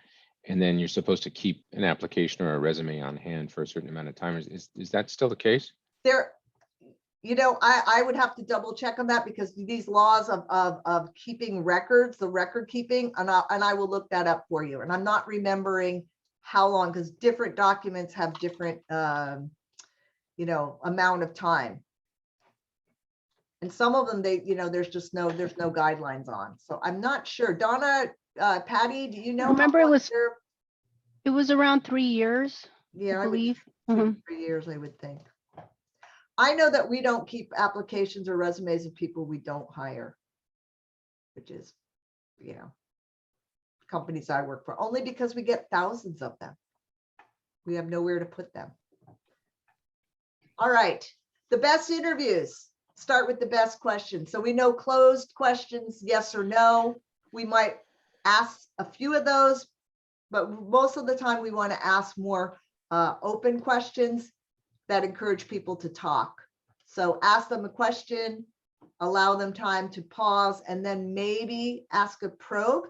S13: And then you're supposed to keep an application or a resume on hand for a certain amount of time. Is that still the case?
S1: I would have to double check on that, because these laws of keeping records, the record keeping, and I will look that up for you. And I'm not remembering how long, because different documents have different, amount of time. And some of them, there's no guidelines on. So I'm not sure. Donna, Patty, do you know?
S12: Remember, it was around 3 years.
S1: Yeah,
S12: I believe.
S1: 3 years, I would think. I know that we don't keep applications or resumes of people we don't hire, which is, companies I work for, only because we get thousands of them. We have nowhere to put them. All right, the best interviews. Start with the best questions. So we know closed questions, yes or no. We might ask a few of those, but most of the time we want to ask more open questions that encourage people to talk. So ask them a question, allow them time to pause, and then maybe ask a probe.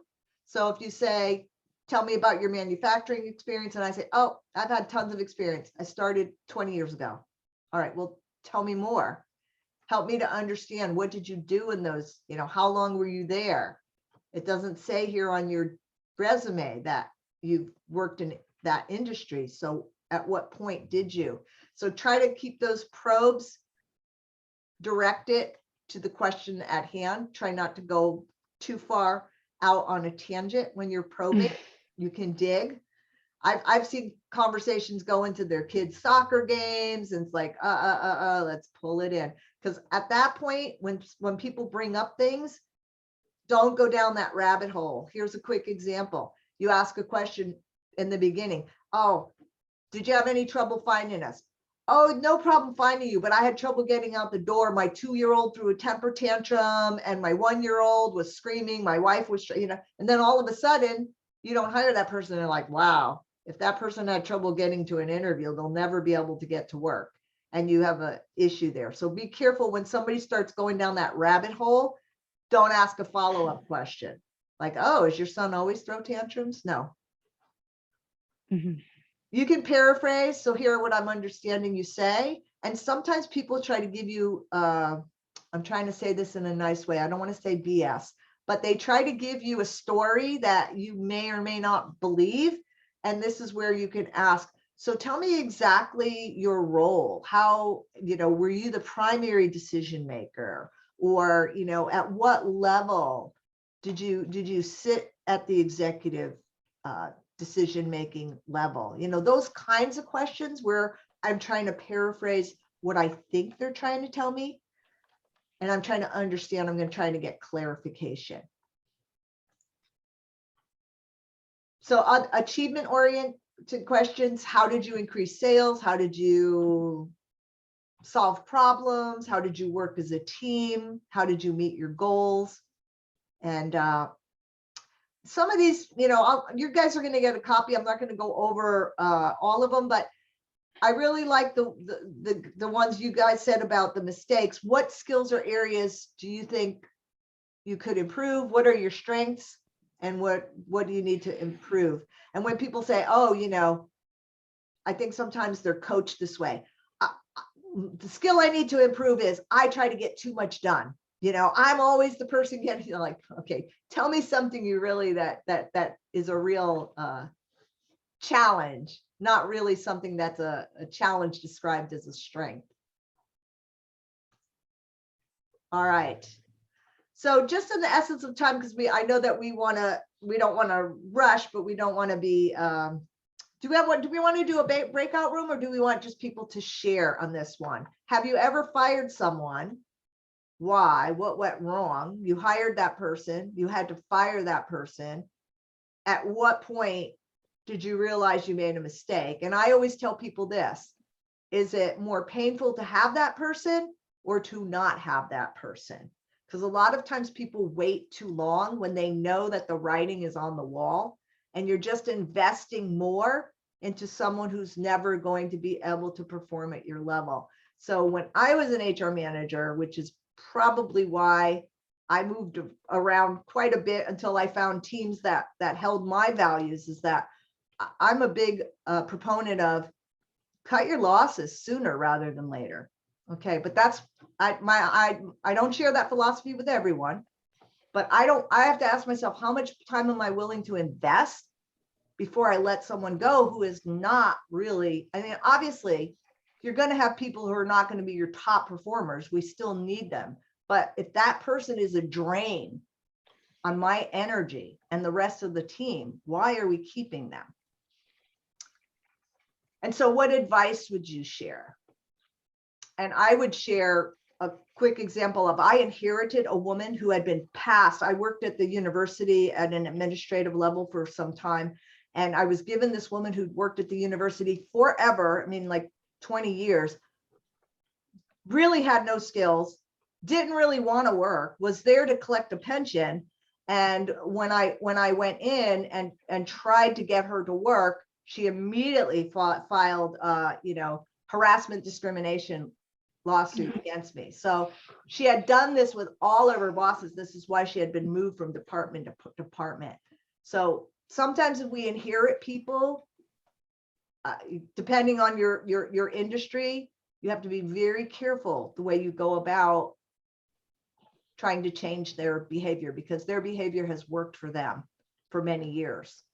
S1: So if you say, tell me about your manufacturing experience, and I say, oh, I've had tons of experience. I started 20 years ago. All right, well, tell me more. Help me to understand, what did you do in those, how long were you there? It doesn't say here on your resume that you've worked in that industry. So at what point did you? So try to keep those probes directed to the question at hand. Try not to go too far out on a tangent when you're probing. You can dig. I've seen conversations go into their kids' soccer games, and it's like, let's pull it in. Because at that point, when people bring up things, don't go down that rabbit hole. Here's a quick example. You ask a question in the beginning. Oh, did you have any trouble finding us? oh, no problem finding you, but I had trouble getting out the door. My 2-year-old threw a temper tantrum and my 1-year-old was screaming. My wife was, and then all of a sudden you don't hire that person. They're like, wow, if that person had trouble getting to an interview, they'll never be able to get to work. And you have an issue there. So be careful when somebody starts going down that rabbit hole. Don't ask a follow-up question. Like, oh, is your son always throw tantrums? No. You can paraphrase. So here what I'm understanding you say. And sometimes people try to give you, I'm trying to say this in a nice way. I don't want to say BS, but they try to give you a story that you may or may not believe. And this is where you can ask, so tell me exactly your role. How, were you the primary decision maker? Or, at what level did you sit at the executive decision-making level? Those kinds of questions where I'm trying to paraphrase what I think they're trying to tell me. And I'm trying to understand, I'm going to try to get clarification. So achievement-oriented questions, how did you increase sales? How did you solve problems? How did you work as a team? How did you meet your goals? And some of these, you guys are going to get a copy. I'm not going to go over all of them, but I really like the ones you guys said about the mistakes. What skills or areas do you think you could improve? What are your strengths? And what do you need to improve? And when people say, oh, I think sometimes they're coached this way. The skill I need to improve is I try to get too much done. I'm always the person getting, like, okay, tell me something you really that is a real challenge, not really something that's a challenge described as a strength. All right. So just in the essence of time, because I know that we don't want to rush, but we don't want to be, do we want to do a breakout room, or do we want just people to share on this one? Have you ever fired someone? Why? What went wrong? You hired that person. You had to fire that person. At what point did you realize you made a mistake? And I always tell people this, is it more painful to have that person or to not have that person? Because a lot of times people wait too long when they know that the writing is on the wall, and you're just investing more into someone who's never going to be able to perform at your level. So when I was an HR manager, which is probably why I moved around quite a bit until I found teams that held my values, is that I'm a big proponent of cut your losses sooner rather than later. Okay, but that's I don't share that philosophy with everyone, but I have to ask myself, how much time am I willing to invest before I let someone go who is not really, obviously you're going to have people who are not going to be your top performers. We still need them. But if that person is a drain on my energy and the rest of the team, why are we keeping them? And so what advice would you share? And I would share a quick example of, I inherited a woman who had been passed. I worked at the university at an administrative level for some time. And I was given this woman who'd worked at the university forever, like 20 years, really had no skills, didn't really want to work, was there to collect a pension. And when I went in and tried to get her to work, she immediately filed, harassment, discrimination lawsuit against me. So she had done this with all of her bosses. This is why she had been moved from department to department. So sometimes if we inherit people, depending on your industry, you have to be very careful the way you go about trying to change their behavior, because their behavior has worked for them for many years.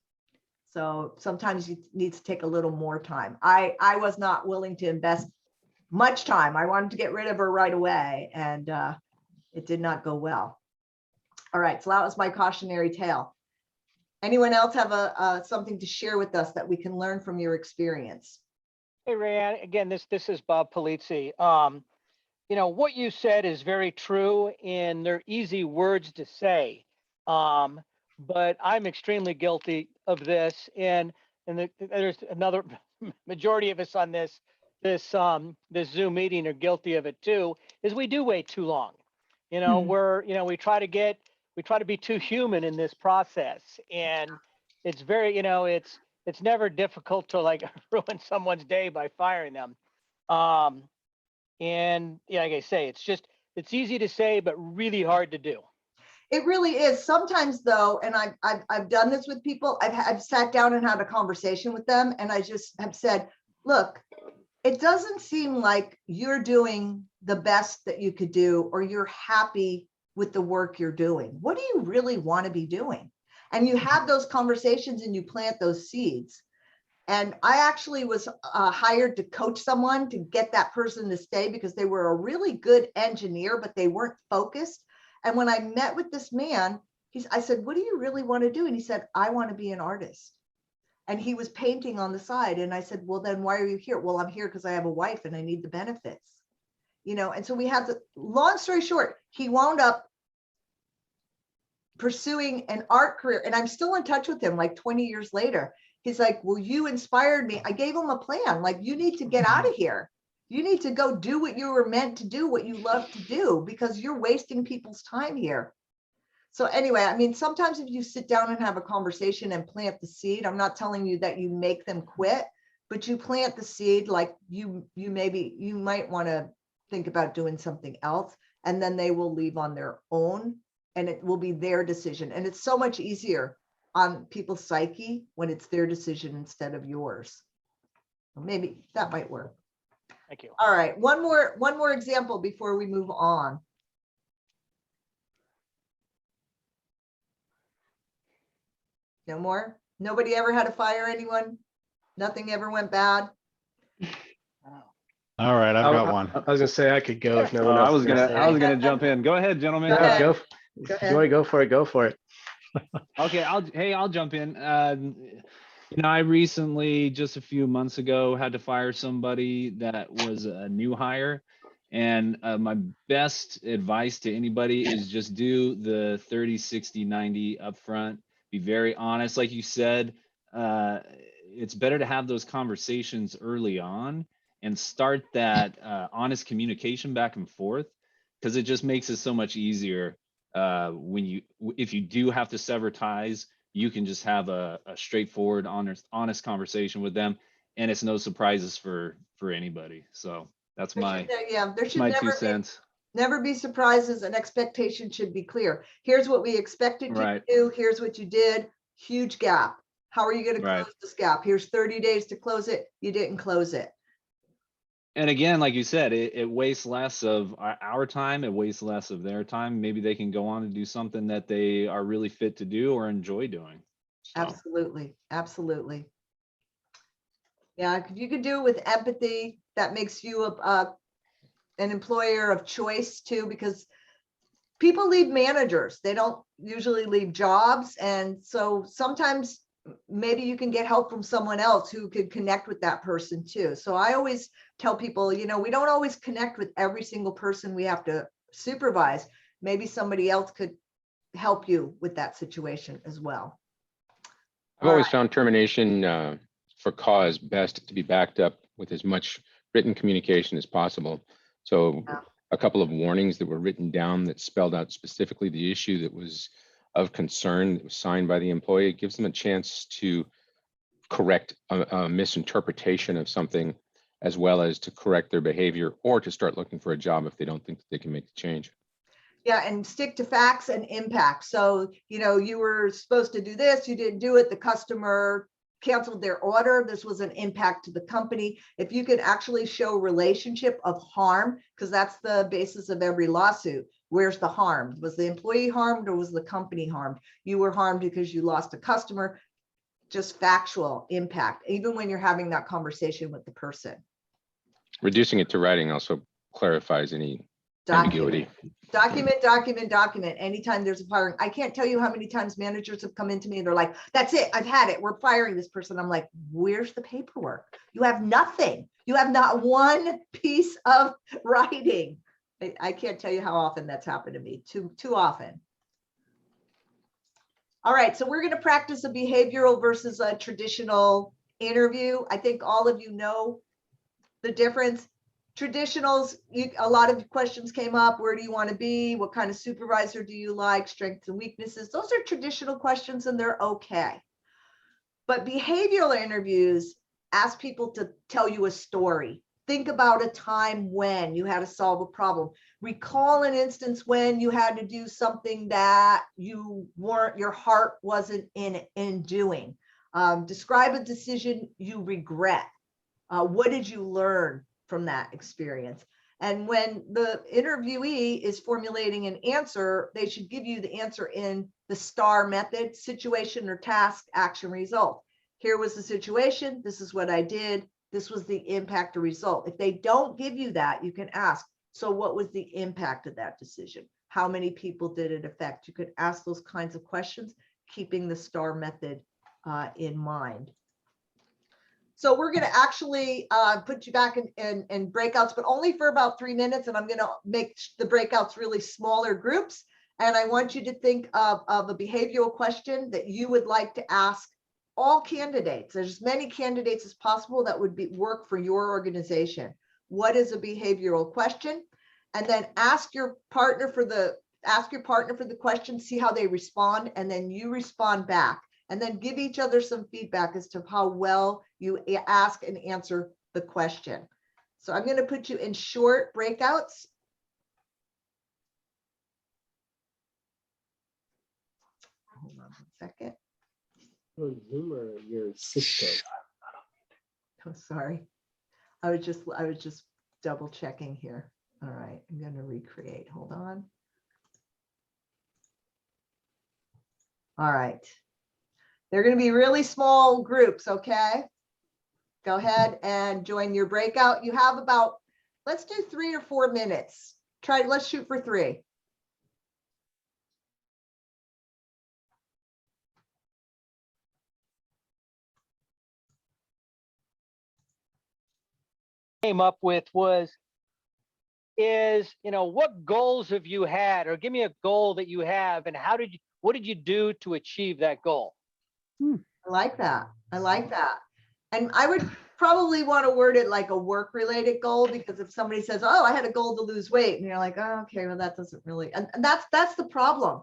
S1: So sometimes you need to take a little more time. I was not willing to invest much time. I wanted to get rid of her right away, and it did not go well. All right, so that was my cautionary tale. Anyone else have something to share with us that we can learn from your experience?
S2: Hey, Rayanne, again, this is Bob Polizzi. What you said is very true, and they're easy words to say. But I'm extremely guilty of this, and there's another majority of us on this. this Zoom meeting are guilty of it too, is we do wait too long. You know, we try to be too human in this process, and it's very, it's never difficult to like ruin someone's day by firing them. And yeah, like I say, it's easy to say, but really hard to do.
S1: It really is. Sometimes though, and I've done this with people, I've sat down and had a conversation with them, and I just have said, look, it doesn't seem like you're doing the best that you could do, or you're happy with the work you're doing. What do you really want to be doing? And you have those conversations and you plant those seeds. And I actually was hired to coach someone to get that person to stay because they were a really good engineer, but they weren't focused. And when I met with this man, I said, what do you really want to do? And he said, I want to be an artist. And he was painting on the side. And I said, well, then why are you here? Well, I'm here because I have a wife and I need the benefits. And so we had the long story short, he wound up pursuing an art career. And I'm still in touch with him like 20 years later. He's like, well, you inspired me. I gave him a plan. Like, you need to get out of here. You need to go do what you were meant to do, what you love to do, because you're wasting people's time here. So anyway, I mean, sometimes if you sit down and have a conversation and plant the seed, I'm not telling you that you make them quit, but you plant the seed, like you might want to think about doing something else, and then they will leave on their own, and it will be their decision. And it's so much easier on people's psyche when it's their decision instead of yours. Maybe that might work.
S2: Thank you.
S1: All right, one more example before we move on. No more? Nobody ever had to fire anyone? Nothing ever went bad?
S8: All right, I've got one.
S9: I was gonna say I could go if no one
S3: I
S9: else.
S3: was
S9: is gonna say
S3: gonna
S9: anything.
S3: jump in. Go ahead, gentlemen.
S1: Go ahead.
S9: Go.
S1: Go
S9: If you
S1: ahead.
S9: want to go for it, go for it.
S3: Okay, I'll jump in. I recently, just a few months ago, had to fire somebody that was a new hire. And my best advice to anybody is just do the 30, 60, 90 upfront. Be very honest. Like you said, it's better to have those conversations early on and start that honest communication back and forth, because it just makes it so much easier if you do have to sever ties. You can just have a straightforward, honest conversation with them, and it's no surprises for anybody. So that's my
S1: there should
S3: my
S1: never
S3: 2 cents.
S1: never be surprises, and expectation should be clear. Here's what we expected you
S3: Right.
S1: to do. Here's what you did. Huge gap. How are you going to
S3: Right.
S1: close this gap? Here's 30 days to close it. You didn't close it.
S3: And again, like you said, it wastes less of our time. It wastes less of their time. Maybe they can go on and do something that they are really fit to do or enjoy doing. So,
S1: Absolutely. Absolutely. Yeah, if you could do it with empathy, that makes you an employer of choice too, because people leave managers. They don't usually leave jobs. And so sometimes maybe you can get help from someone else who could connect with that person too. So I always tell people, we don't always connect with every single person we have to supervise. Maybe somebody else could help you with that situation as well.
S13: I've always found termination for cause best to be backed up with as much written communication as possible. So a couple of warnings that were written down that spelled out specifically the issue that was of concern that was signed by the employee. It gives them a chance to correct a misinterpretation of something, as well as to correct their behavior or to start looking for a job if they don't think that they can make the change.
S1: Yeah, and stick to facts and impact. So, you were supposed to do this, you didn't do it, the customer canceled their order. This was an impact to the company. If you could actually show relationship of harm, because that's the basis of every lawsuit. Where's the harm? Was the employee harmed or was the company harmed? You were harmed because you lost a customer. Just factual impact, even when you're having that conversation with the person.
S13: Reducing it to writing also clarifies any ambiguity.
S1: Document. Anytime there's a firing. I can't tell you how many times managers have come into me and they're like, that's it, I've had it, we're firing this person. I'm like, where's the paperwork? You have nothing. You have not one piece of writing. I can't tell you how often that's happened to me, too often. All right, so we're going to practice a behavioral versus a traditional interview. I think all of you know the difference. Traditionals, a lot of questions came up. Where do you want to be? What kind of supervisor do you like? Strengths and weaknesses. Those are traditional questions and they're okay. But behavioral interviews ask people to tell you a story. Think about a time when you had to solve a problem. Recall an instance when you had to do something that your heart wasn't in doing. Describe a decision you regret. What did you learn from that experience? And when the interviewee is formulating an answer, they should give you the answer in the STAR method: situation or task, action, result. Here was the situation. This is what I did. This was the impact or result. If they don't give you that, you can ask, so what was the impact of that decision? How many people did it affect? You could ask those kinds of questions, keeping the STAR method in mind. So we're going to actually put you back in breakouts, but only for about 3 minutes. And I'm going to make the breakouts really smaller groups. And I want you to think of a behavioral question that you would like to ask all candidates. There's as many candidates as possible that would work for your organization. What is a behavioral question? And then ask your partner for the question, see how they respond, and then you respond back. And then give each other some feedback as to how well you ask and answer the question. So I'm going to put you in short breakouts. Hold on one second.
S5: Zoom or your Cisco?
S1: Oh, sorry. I was just double checking here. All right, I'm going to recreate. Hold on. All right. They're going to be really small groups, okay? Go ahead and join your breakout. You have about, let's do 3 or 4 minutes. Let's shoot for 3.
S2: Came up with was, what goals have you had, or give me a goal that you have, and what did you do to achieve that goal?
S1: I like that. I like that. And I would probably want to word it like a work-related goal, because if somebody says, oh, I had a goal to lose weight, and you're like, oh, okay, well, that doesn't really, and that's the problem.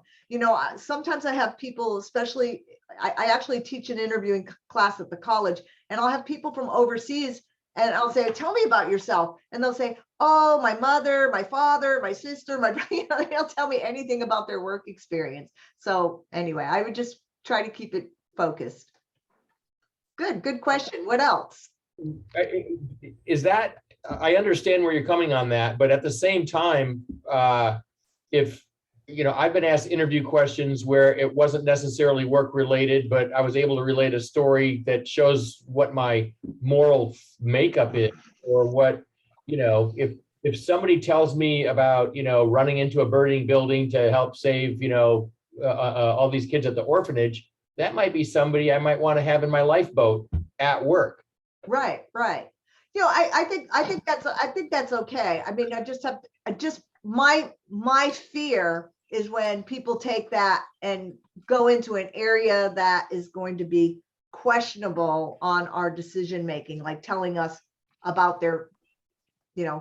S1: Sometimes I have people, especially, I actually teach an interviewing class at the college, and I'll have people from overseas, and I'll say, tell me about yourself. And they'll say, oh, my mother, my father, my sister, my brother, they don't tell me anything about their work experience. So anyway, I would just try to keep it focused. Good question. What else?
S11: Is that, I understand where you're coming on that, but at the same time, if, I've been asked interview questions where it wasn't necessarily work related, but I was able to relate a story that shows what my moral makeup is, or what, if somebody tells me about, running into a burning building to help save, all these kids at the orphanage, that might be somebody I might want to have in my lifeboat at work.
S1: Right. I think that's okay. I mean, my fear is when people take that and go into an area that is going to be questionable on our decision making, like telling us about their, I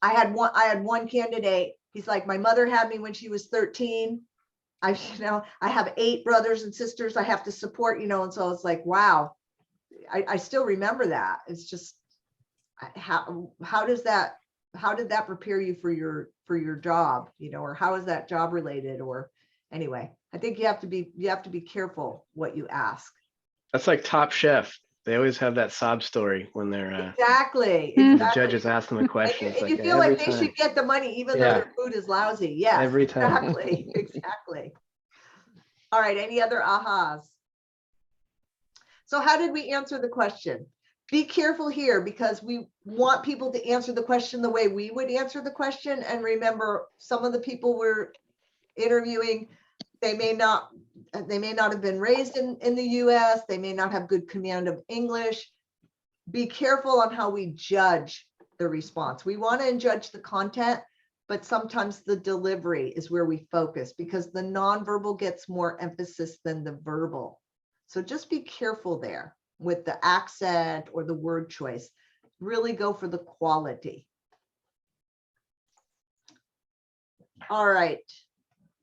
S1: had one candidate. He's like, my mother had me when she was 13. I have 8 brothers and sisters I have to support, and so it's like, wow, I still remember that. It's just, how did that prepare you for your job, or how is that job related? Or anyway, I think you have to be careful what you ask.
S9: That's like Top Chef. They always have that sob story when they're
S1: exactly.
S9: The judges ask them a question.
S1: And you feel like they should get the money even though their food is lousy. Yes,
S9: every time.
S1: Exactly. All right, any other ahas? So how did we answer the question? Be careful here, because we want people to answer the question the way we would answer the question. And remember, some of the people we're interviewing, they may not have been raised in the US. They may not have good command of English. Be careful on how we judge the response. We want to judge the content, but sometimes the delivery is where we focus, because the nonverbal gets more emphasis than the verbal. So just be careful there with the accent or the word choice. really go for the quality. All right.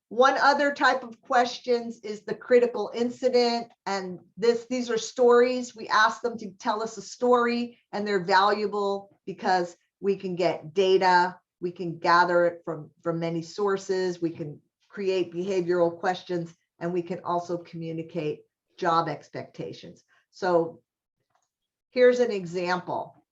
S1: One other type of questions is the critical incident. And these are stories. We ask them to tell us a story, and they're valuable because we can get data. We can gather it from many sources. We can create behavioral questions, and we can also communicate job expectations. So here's an example.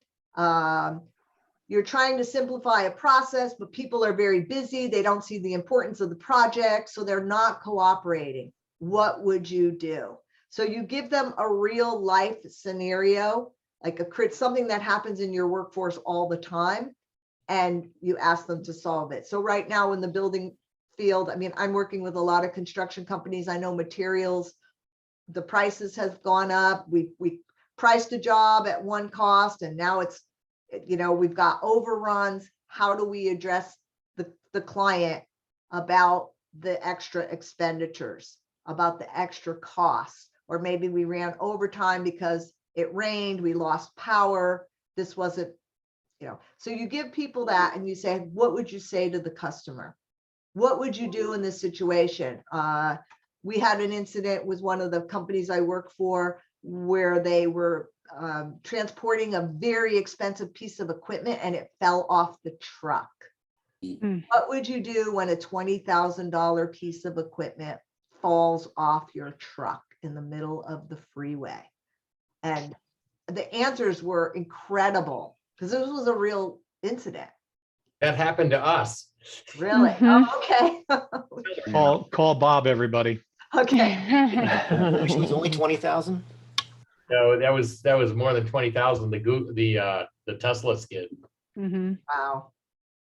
S1: You're trying to simplify a process, but people are very busy. They don't see the importance of the project, so they're not cooperating. What would you do? So you give them a real life scenario, like something that happens in your workforce all the time, and you ask them to solve it. So right now in the building field, I mean, I'm working with a lot of construction companies. I know materials, the prices have gone up. We priced a job at one cost, and now it's, you know, we've got overruns. How do we address the client about the extra expenditures, about the extra costs? Or maybe we ran overtime because it rained, we lost power, this wasn't, you know. So you give people that and you say, what would you say to the customer? What would you do in this situation? We had an incident with one of the companies I work for where they were transporting a very expensive piece of equipment and it fell off the truck. What would you do when a $20,000 piece of equipment falls off your truck in the middle of the freeway? And the answers were incredible because this was a real incident.
S11: That happened to us.
S1: Really? Oh, okay.
S9: Call Bob, everybody.
S1: Okay.
S14: Actually, it was only 20,000.
S11: No, that was more than 20,000. The Tesla skid.
S1: Wow.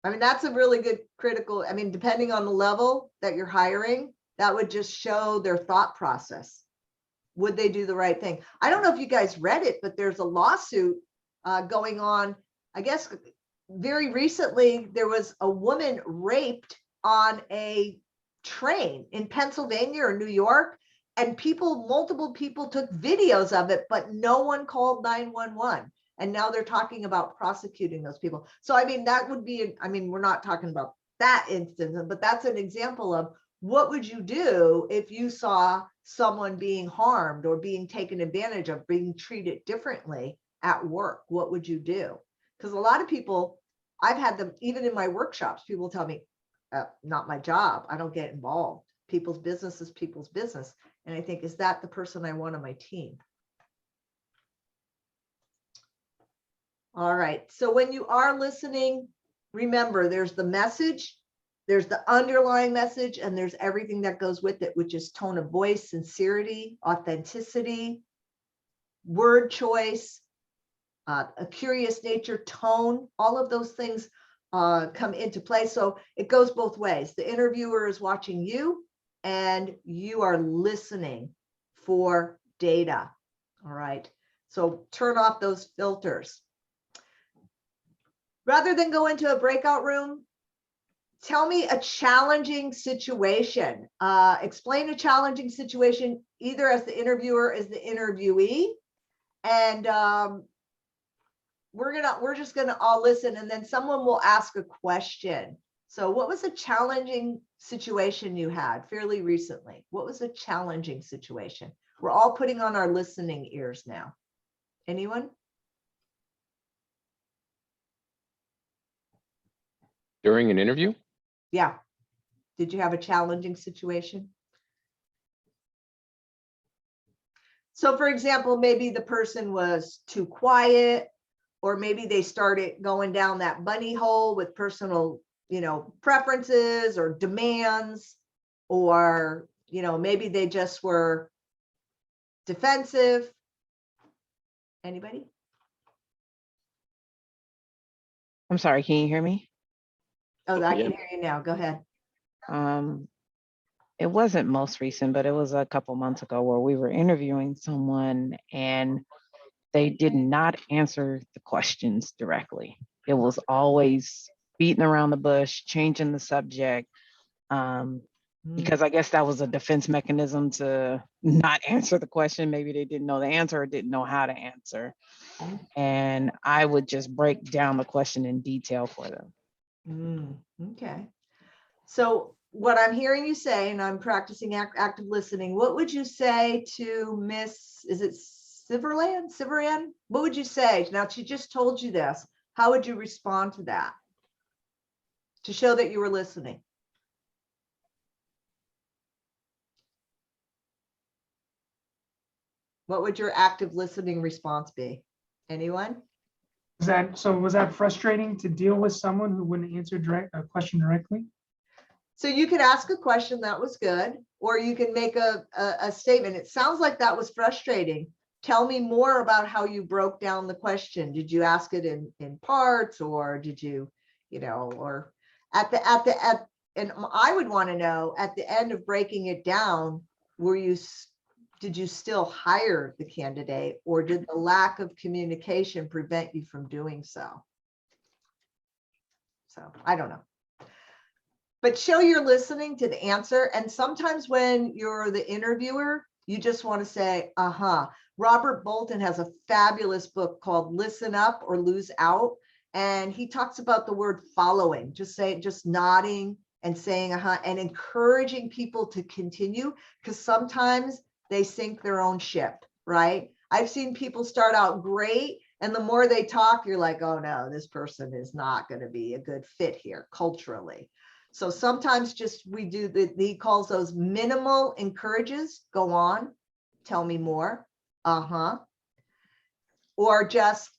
S1: I mean, that's a really good critical. I mean, depending on the level that you're hiring, that would just show their thought process. Would they do the right thing? I don't know if you guys read it, but there's a lawsuit going on. I guess very recently, there was a woman raped on a train in Pennsylvania or New York, and multiple people took videos of it, but no one called 911. And now they're talking about prosecuting those people. So, I mean, that would be, I mean, we're not talking about that instance, but that's an example of what would you do if you saw someone being harmed or being taken advantage of, being treated differently at work? What would you do? Because a lot of people, I've had them, even in my workshops, people tell me, not my job. I don't get involved. People's business is people's business. And I think, is that the person I want on my team? All right. So when you are listening, remember there's the message, there's the underlying message, and there's everything that goes with it, which is tone of voice, sincerity, authenticity, word choice, a curious nature, tone, all of those things come into play. So it goes both ways. The interviewer is watching you and you are listening for data. All right. So turn off those filters. Rather than go into a breakout room, tell me a challenging situation. Explain a challenging situation either as the interviewer as the interviewee. And we're just gonna all listen, and then someone will ask a question. So what was a challenging situation you had fairly recently? What was a challenging situation? We're all putting on our listening ears now. Anyone?
S13: During an interview?
S1: Yeah. Did you have a challenging situation? So for example, maybe the person was too quiet, or maybe they started going down that bunny hole with personal, preferences or demands, or, maybe they just were defensive. Anybody?
S15: I'm sorry, can you hear me?
S1: Oh, I can hear you now. Go ahead.
S15: It wasn't most recent, but it was a couple months ago where we were interviewing someone and they did not answer the questions directly. It was always beating around the bush, changing the subject. because I guess that was a defense mechanism to not answer the question. Maybe they didn't know the answer or didn't know how to answer. And I would just break down the question in detail for them.
S1: Okay. So what I'm hearing you say, and I'm practicing active listening, what would you say to Miss, is it Siveran? What would you say? Now, she just told you this. How would you respond to that? To show that you were listening. What would your active listening response be? Anyone?
S4: Was that frustrating to deal with someone who wouldn't answer a question directly?
S1: So you could ask a question that was good, or you can make a statement. It sounds like that was frustrating. Tell me more about how you broke down the question. Did you ask it in parts, or did you, or and I would want to know at the end of breaking it down, did you still hire the candidate, or did the lack of communication prevent you from doing so? So I don't know. But show you're listening to the answer. And sometimes when you're the interviewer, you just want to say, Robert Bolton has a fabulous book called Listen Up or Lose Out. And he talks about the word following, just nodding and saying, and encouraging people to continue, because sometimes they sink their own ship, right? I've seen people start out great, and the more they talk, you're like, oh no, this person is not going to be a good fit here culturally. So sometimes he calls those minimal encourages. Go on, tell me more. Or just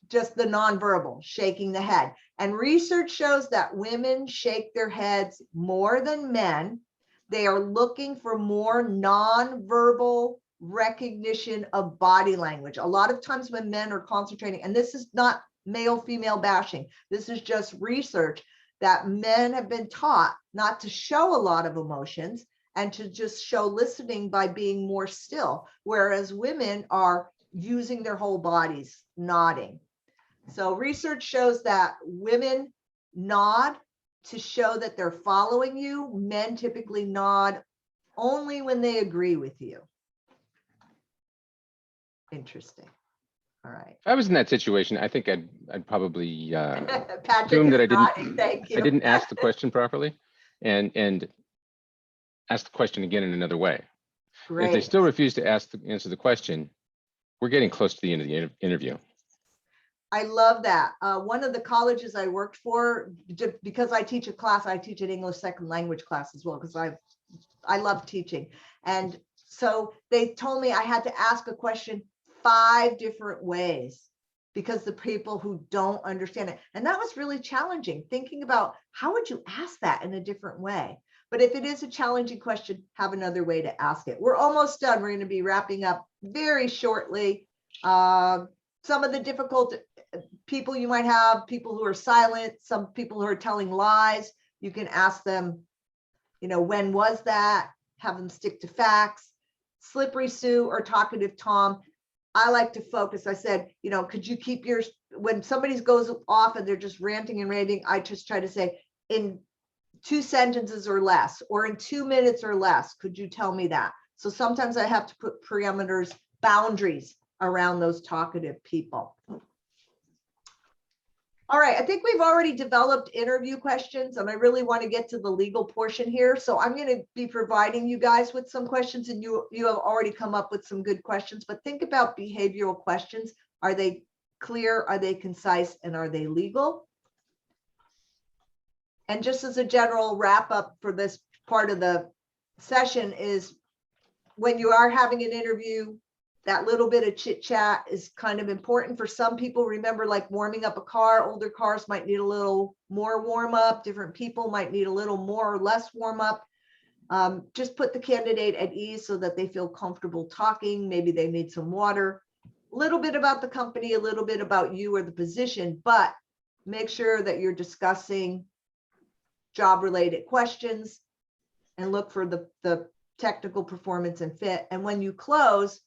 S1: the nonverbal, shaking the head. And research shows that women shake their heads more than men. They are looking for more nonverbal recognition of body language. A lot of times when men are concentrating, and this is not male-female bashing, this is just research, that men have been taught not to show a lot of emotions and to just show listening by being more still, whereas women are using their whole bodies, nodding. So research shows that women nod to show that they're following you. Men typically nod only when they agree with you. Interesting. All right.
S13: If I was in that situation, I think I'd probably
S1: Patrick
S13: assume that
S1: is nodding. Thank you.
S13: I didn't ask the question properly, and ask the question again in another way.
S1: Great.
S13: If they still refuse to answer the question, we're getting close to the end of the interview.
S1: I love that. One of the colleges I worked for, because I teach a class, I teach an English second language class as well, because I love teaching. And so they told me I had to ask a question 5 different ways because the people who don't understand it. And that was really challenging, thinking about how would you ask that in a different way? But if it is a challenging question, have another way to ask it. We're almost done. We're going to be wrapping up very shortly. Some of the difficult people you might have, people who are silent, some people who are telling lies, you can ask them, when was that? Have them stick to facts. Slippery Sue or talkative Tom. I like to focus. I said, could you keep yours, when somebody goes off and they're just ranting and raving, I just try to say in 2 sentences or less, or in 2 minutes or less, could you tell me that? So sometimes I have to put parameters, boundaries around those talkative people. All right, I think we've already developed interview questions, and I really want to get to the legal portion here. So I'm going to be providing you guys with some questions, and you have already come up with some good questions, but think about behavioral questions. Are they clear? Are they concise? And are they legal? And just as a general wrap up for this part of the session is, when you are having an interview, that little bit of chit chat is kind of important for some people. Remember, like warming up a car, older cars might need a little more warm up. Different people might need a little more or less warm up. Just put the candidate at ease so that they feel comfortable talking. Maybe they need some water, a little bit about the company, a little bit about you or the position, but make sure that you're discussing job related questions and look for the technical performance and fit. And when you close,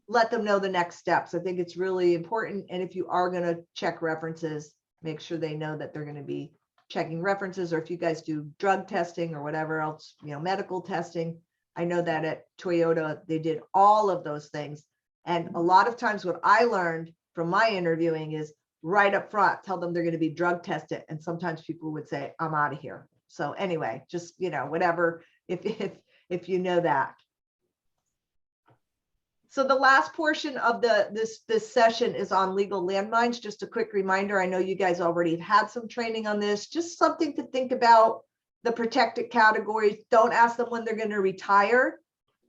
S1: let them know the next steps. I think it's really important. And if you are going to check references, make sure they know that they're going to be checking references, or if you guys do drug testing or whatever else, medical testing. I know that at Toyota, they did all of those things. And a lot of times what I learned from my interviewing is right up front, tell them they're going to be drug tested. And sometimes people would say, I'm out of here. So anyway, just, whatever, if you know that. So the last portion of this session is on legal landmines. Just a quick reminder. I know you guys already have had some training on this, just something to think about. The protected categories. Don't ask them when they're going to retire.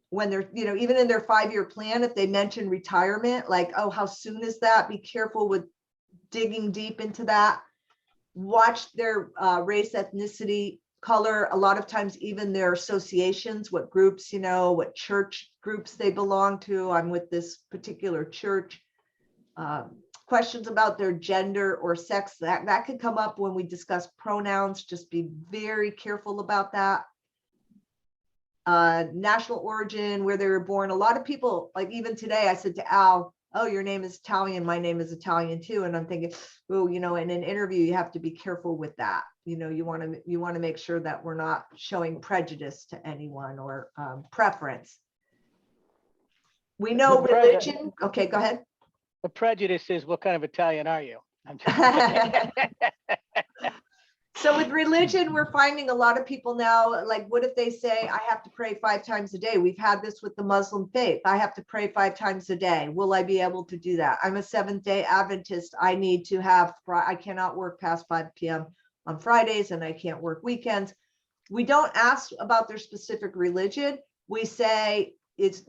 S1: When they're, even in their 5-year plan, if they mention retirement, like, oh, how soon is that? Be careful with digging deep into that. Watch their race, ethnicity, color. A lot of times, even their associations, what groups, what church groups they belong to. I'm with this particular church. Questions about their gender or sex, that could come up when we discuss pronouns. Just be very careful about that. National origin, where they were born. A lot of people, like even today, I said to Al, oh, your name is Italian, my name is Italian too. And I'm thinking, oh, in an interview, you have to be careful with that. You want to make sure that we're not showing prejudice to anyone or preference. We know religion. Okay, go ahead.
S2: The prejudice is, what kind of Italian are you? I'm just
S1: So with religion, we're finding a lot of people now, like, what if they say, I have to pray 5 times a day? We've had this with the Muslim faith. I have to pray 5 times a day. Will I be able to do that? I'm a Seventh-day Adventist. I need to I cannot work past 5 p.m. on Fridays, and I can't work weekends. We don't ask about their specific religion. We say, it's,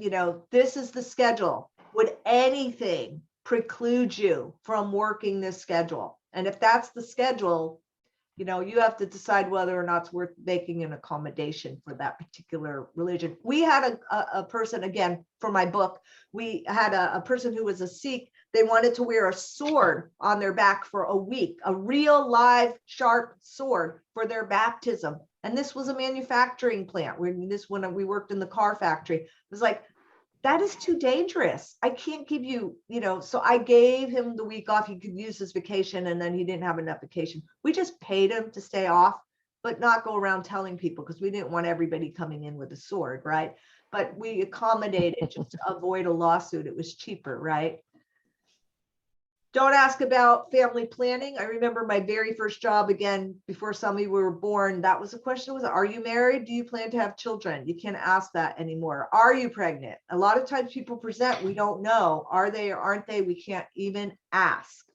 S1: this is the schedule. Would anything preclude you from working this schedule? And if that's the schedule, you have to decide whether or not it's worth making an accommodation for that particular religion. We had a person, again, for my book, we had a person who was a Sikh. They wanted to wear a sword on their back for a week, a real live sharp sword for their baptism. And this was a manufacturing plant. When we worked in the car factory, it was like, that is too dangerous. I can't give you, so I gave him the week off. He could use his vacation, and then he didn't have enough vacation. We just paid him to stay off, but not go around telling people, because we didn't want everybody coming in with a sword, right? But we accommodated just to avoid a lawsuit. It was cheaper, right? Don't ask about family planning. I remember my very first job, again, before some of you were born, that was a question, was, are you married? Do you plan to have children? You can't ask that anymore. Are you pregnant? A lot of times people present, we don't know. Are they or aren't they? We can't even ask.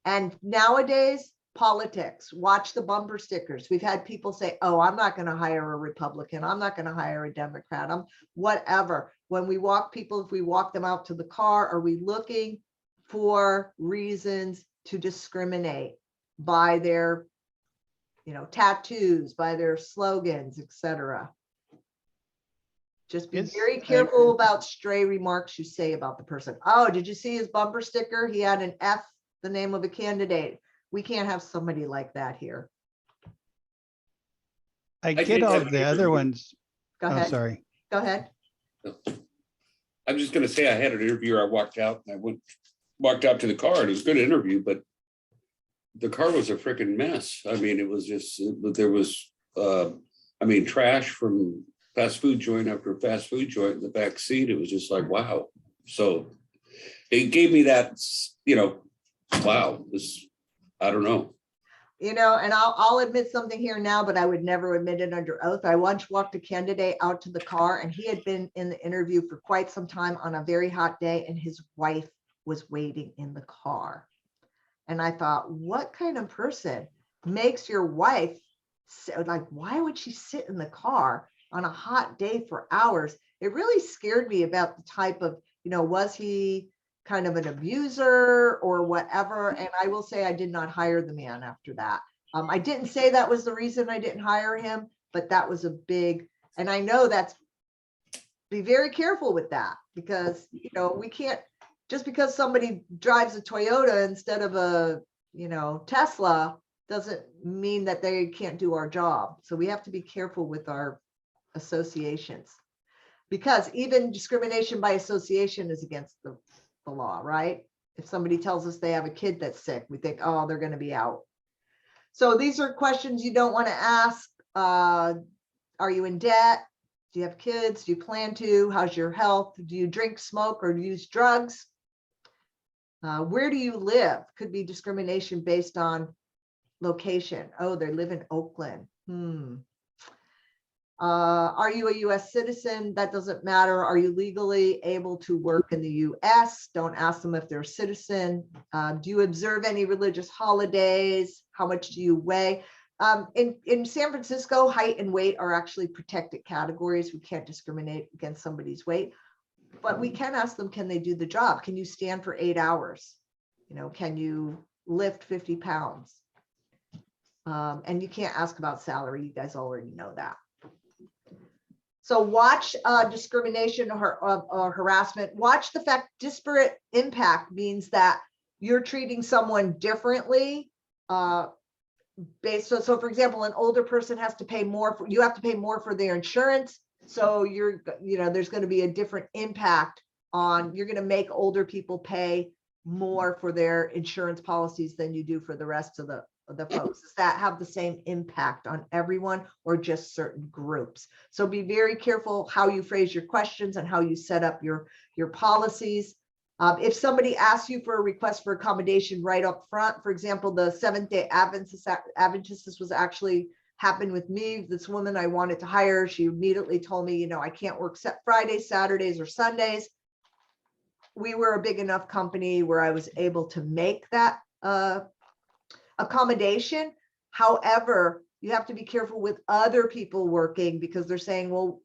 S1: And nowadays, politics, watch the bumper stickers. We've had people say, oh, I'm not going to hire a Republican. I'm not going to hire a Democrat. I'm whatever. When we walk people, if we walk them out to the car, are we looking for reasons to discriminate by their, tattoos, by their slogans, etc.? Just be very careful about stray remarks you say about the person. Oh, did you see his bumper sticker? He had an F, the name of a candidate. We can't have somebody like that here.
S8: I get all the other ones.
S1: Go
S8: Oh,
S1: ahead.
S8: sorry.
S1: Go ahead.
S7: I'm just going to say I had an interview. I walked out and I walked out to the car, and it was a good interview, but the car was a freaking mess. I mean, it was just, but there was, trash from fast food joint after fast food joint in the back seat. It was just like, wow. So it gave me that, wow, this, I don't know.
S1: And I'll admit something here now, but I would never admit it under oath. I once walked a candidate out to the car, and he had been in the interview for quite some time on a very hot day, and his wife was waiting in the car. And I thought, what kind of person makes your wife sit, like, why would she sit in the car on a hot day for hours? It really scared me about the type of, was he kind of an abuser or whatever? And I will say I did not hire the man after that. I didn't say that was the reason I didn't hire him, but that was a big, and I know that's, be very careful with that, because, we can't, just because somebody drives a Toyota instead of a, Tesla, doesn't mean that they can't do our job. So we have to be careful with our associations, because even discrimination by association is against the law, right? If somebody tells us they have a kid that's sick, we think, oh, they're going to be out. So these are questions you don't want to ask. Are you in debt? Do you have kids? Do you plan to? How's your health? Do you drink, smoke, or use drugs? Where do you live? Could be discrimination based on location. Oh, they live in Oakland. Are you a US citizen? That doesn't matter. Are you legally able to work in the US? Don't ask them if they're a citizen. Do you observe any religious holidays? How much do you weigh? In San Francisco, height and weight are actually protected categories. We can't discriminate against somebody's weight, but we can ask them, can they do the job? Can you stand for 8 hours? You know, can you lift 50 pounds? And you can't ask about salary. You guys already know that. So watch discrimination or harassment. Watch the fact disparate impact means that you're treating someone differently based on, so for example, an older person has to pay more for, you have to pay more for their insurance. So there's going to be a different impact on, you're going to make older people pay more for their insurance policies than you do for the rest of the folks. Does that have the same impact on everyone or just certain groups? So be very careful how you phrase your questions and how you set up your policies. If somebody asks you for a request for accommodation right up front, for example, the Seventh-day Adventist was actually happened with me. This woman I wanted to hire, she immediately told me, I can't work Fridays, Saturdays, or Sundays. We were a big enough company where I was able to make that accommodation. However, you have to be careful with other people working because they're saying, well,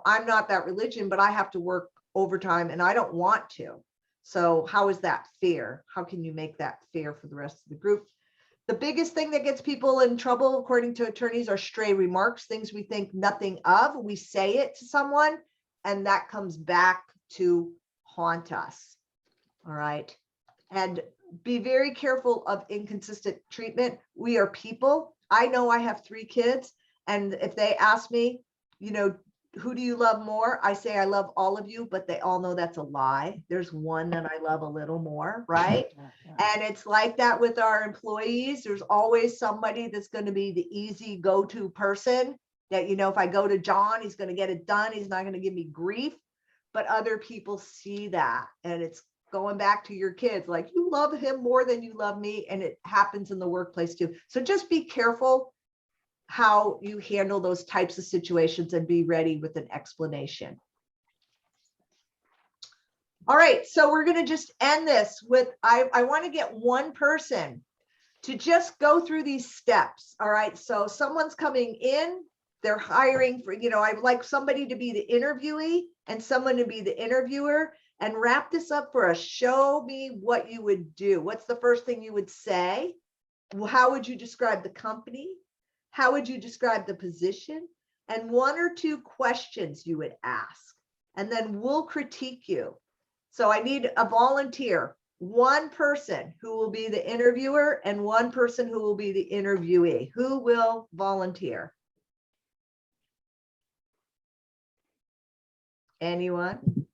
S1: I'm not that religion, but I have to work overtime and I don't want to. So how is that fair? How can you make that fair for the rest of the group? The biggest thing that gets people in trouble, according to attorneys, are stray remarks, things we think nothing of. We say it to someone and that comes back to haunt us. All right. And be very careful of inconsistent treatment. We are people. I know I have 3 kids. And if they ask me, who do you love more? I say, I love all of you, but they all know that's a lie. There's one that I love a little more, right? And it's like that with our employees. There's always somebody that's going to be the easy go-to person that, if I go to John, he's going to get it done. He's not going to give me grief, but other people see that. And it's going back to your kids, like you love him more than you love me. And it happens in the workplace too. So just be careful how you handle those types of situations and be ready with an explanation. All right, so we're going to just end this with, I want to get one person to just go through these steps. All right, so someone's coming in, they're hiring for, I'd like somebody to be the interviewee and someone to be the interviewer, and wrap this up for us. Show me what you would do. What's the first thing you would say? How would you describe the company? How would you describe the position? And 1 or 2 questions you would ask, and then we'll critique you. So I need a volunteer, 1 person who will be the interviewer and 1 person who will be the interviewee. Who will volunteer? Anyone?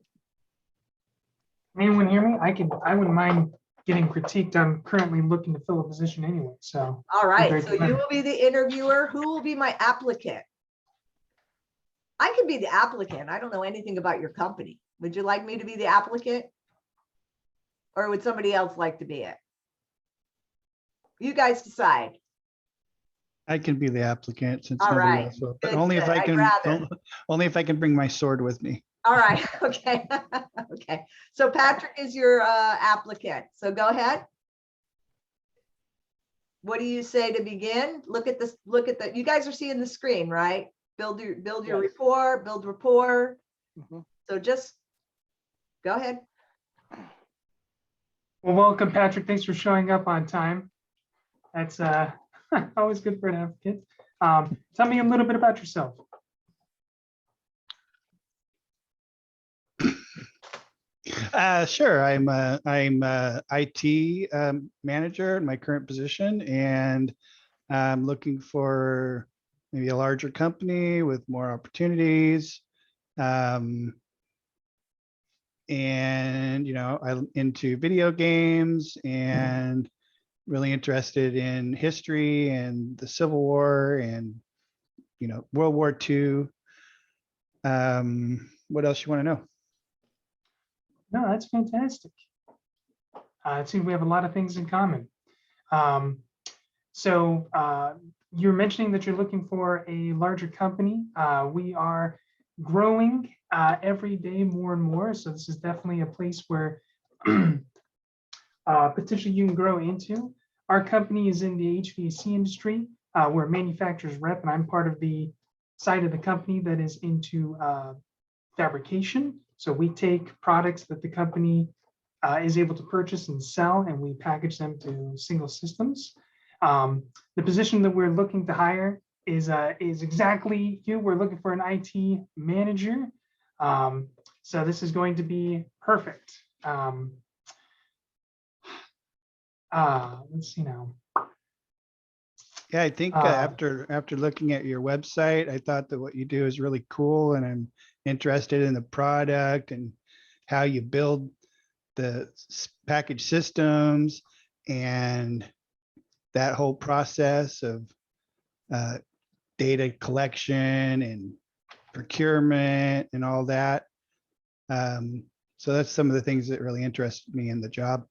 S4: Anyone hear me? I wouldn't mind getting critiqued. I'm currently looking to fill a position anyway, so.
S1: All right, so you will be the interviewer. Who will be my applicant? I can be the applicant. I don't know anything about your company. Would you like me to be the applicant? Or would somebody else like to be it? You guys decide.
S8: I can be the applicant since
S1: All
S8: nobody
S1: right.
S8: else will, but
S1: Good,
S8: only if
S1: good.
S8: I
S1: I'd
S8: can,
S1: rather.
S8: only if I can bring my sword with me.
S1: All right, okay, okay. So Patrick is your applicant. So go ahead. What do you say to begin? Look at this, you guys are seeing the screen, right? Build your
S2: Yes.
S1: rapport, build rapport.
S2: Mhm.
S1: So just go ahead.
S4: Well, welcome, Patrick. Thanks for showing up on time. That's always good for an applicant. Tell me a little bit about yourself.
S8: Sure. I'm a IT manager in my current position, and I'm looking for maybe a larger company with more opportunities. And I'm into video games and really interested in history and the Civil War and, World War II. What else you want to know?
S4: No, that's fantastic. It seems we have a lot of things in common. So you're mentioning that you're looking for a larger company. We are growing every day more and more. So this is definitely a place where potentially you can grow into. Our company is in the HVAC industry. We're a manufacturer's rep, and I'm part of the side of the company that is into fabrication. So we take products that the company is able to purchase and sell, and we package them to single systems. The position that we're looking to hire is exactly you. We're looking for an IT manager. So this is going to be perfect. Let's see now.
S8: Yeah, I think after looking at your website, I thought that what you do is really cool, and I'm interested in the product and how you build the package systems and that whole process of data collection and procurement and all that. So that's some of the things that really interested me in the job.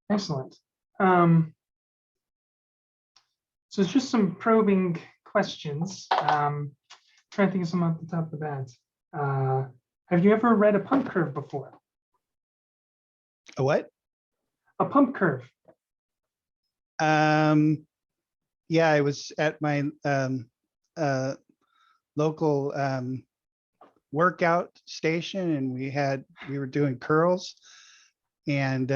S4: Excellent. So it's just some probing questions. Trying to think of some off the top of the bat. Have you ever read a pump curve before?
S8: A what?
S4: A pump curve.
S8: Yeah, I was at my local workout station, and we were doing curls, and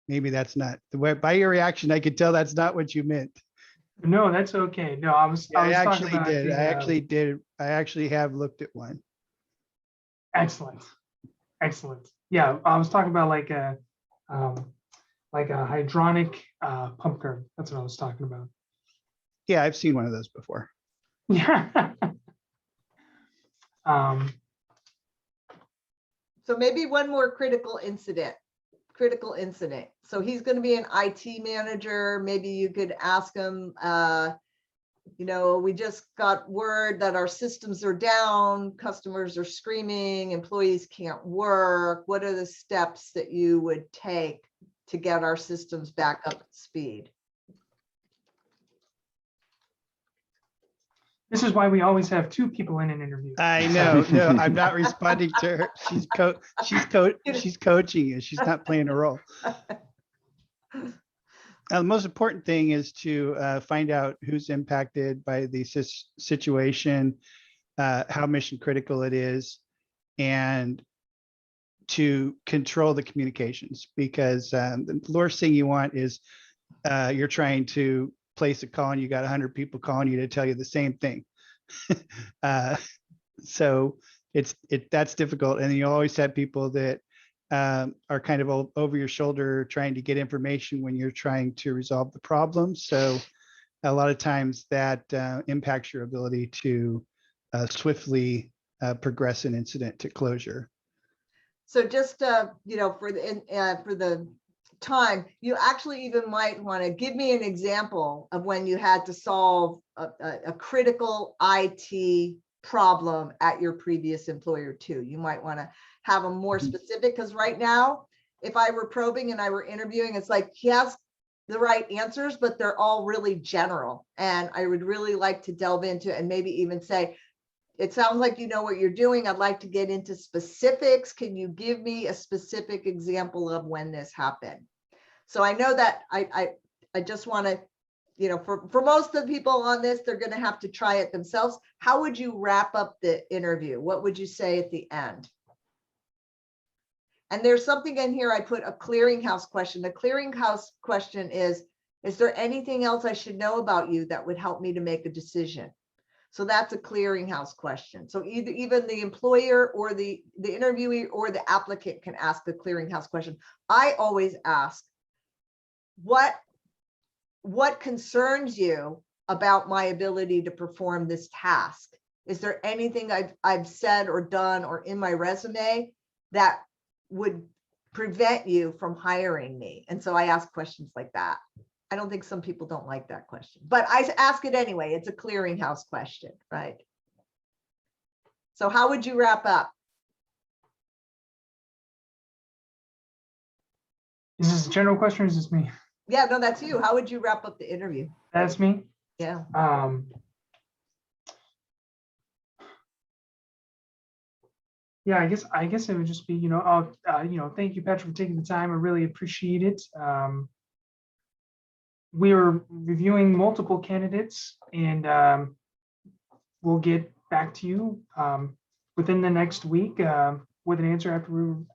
S8: maybe that's not the way. By your reaction, I could tell that's not what you meant.
S4: No, that's okay. No, I was
S8: I
S4: talking
S8: actually
S4: about
S8: did.
S4: the,
S8: I actually did. I actually have looked at one.
S4: Excellent. Excellent. Yeah, I was talking about like a hydronic pump curve. That's what I was talking about.
S8: Yeah, I've seen one of those before.
S4: Yeah.
S1: So maybe one more critical incident. So he's going to be an IT manager. Maybe you could ask him, we just got word that our systems are down, customers are screaming, employees can't work. What are the steps that you would take to get our systems back up to speed?
S4: This is why we always have two people in an interview.
S8: I know. No, I'm not responding to her. She's coaching you. She's not playing a role. The most important thing is to find out who's impacted by the situation, how mission critical it is, and to control the communications, because the worst thing you want is you're trying to place a call and you got 100 people calling you to tell you the same thing. So that's difficult, and you always have people that are kind of over your shoulder trying to get information when you're trying to resolve the problem. So a lot of times that impacts your ability to swiftly progress an incident to closure.
S1: So just for the time, you actually even might want to give me an example of when you had to solve a critical IT problem at your previous employer too. You might want to have them more specific, because right now, if I were probing and I were interviewing, it's like he has the right answers, but they're all really general. And I would really like to delve into it and maybe even say, it sounds like you know what you're doing. I'd like to get into specifics. Can you give me a specific example of when this happened? So I know that I just want to, for most of the people on this, they're going to have to try it themselves. How would you wrap up the interview? What would you say at the end? And there's something in here, I put a clearinghouse question. The clearinghouse question is there anything else I should know about you that would help me to make a decision? So that's a clearinghouse question. So even the employer or the interviewee or the applicant can ask the clearinghouse question. I always ask, what what concerns you about my ability to perform this task? Is there anything I've said or done or in my resume that would prevent you from hiring me? And so I ask questions like that. I don't think some people don't like that question, but I ask it anyway. It's a clearinghouse question, right? So how would you wrap up?
S4: Is this a general question or is this me?
S1: Yeah, no, that's you. How would you wrap up the interview?
S4: That's me.
S1: Yeah.
S4: Yeah, I guess it would just be, thank you, Patrick, for taking the time. I really appreciate it. We are reviewing multiple candidates, and we'll get back to you within the next week with an answer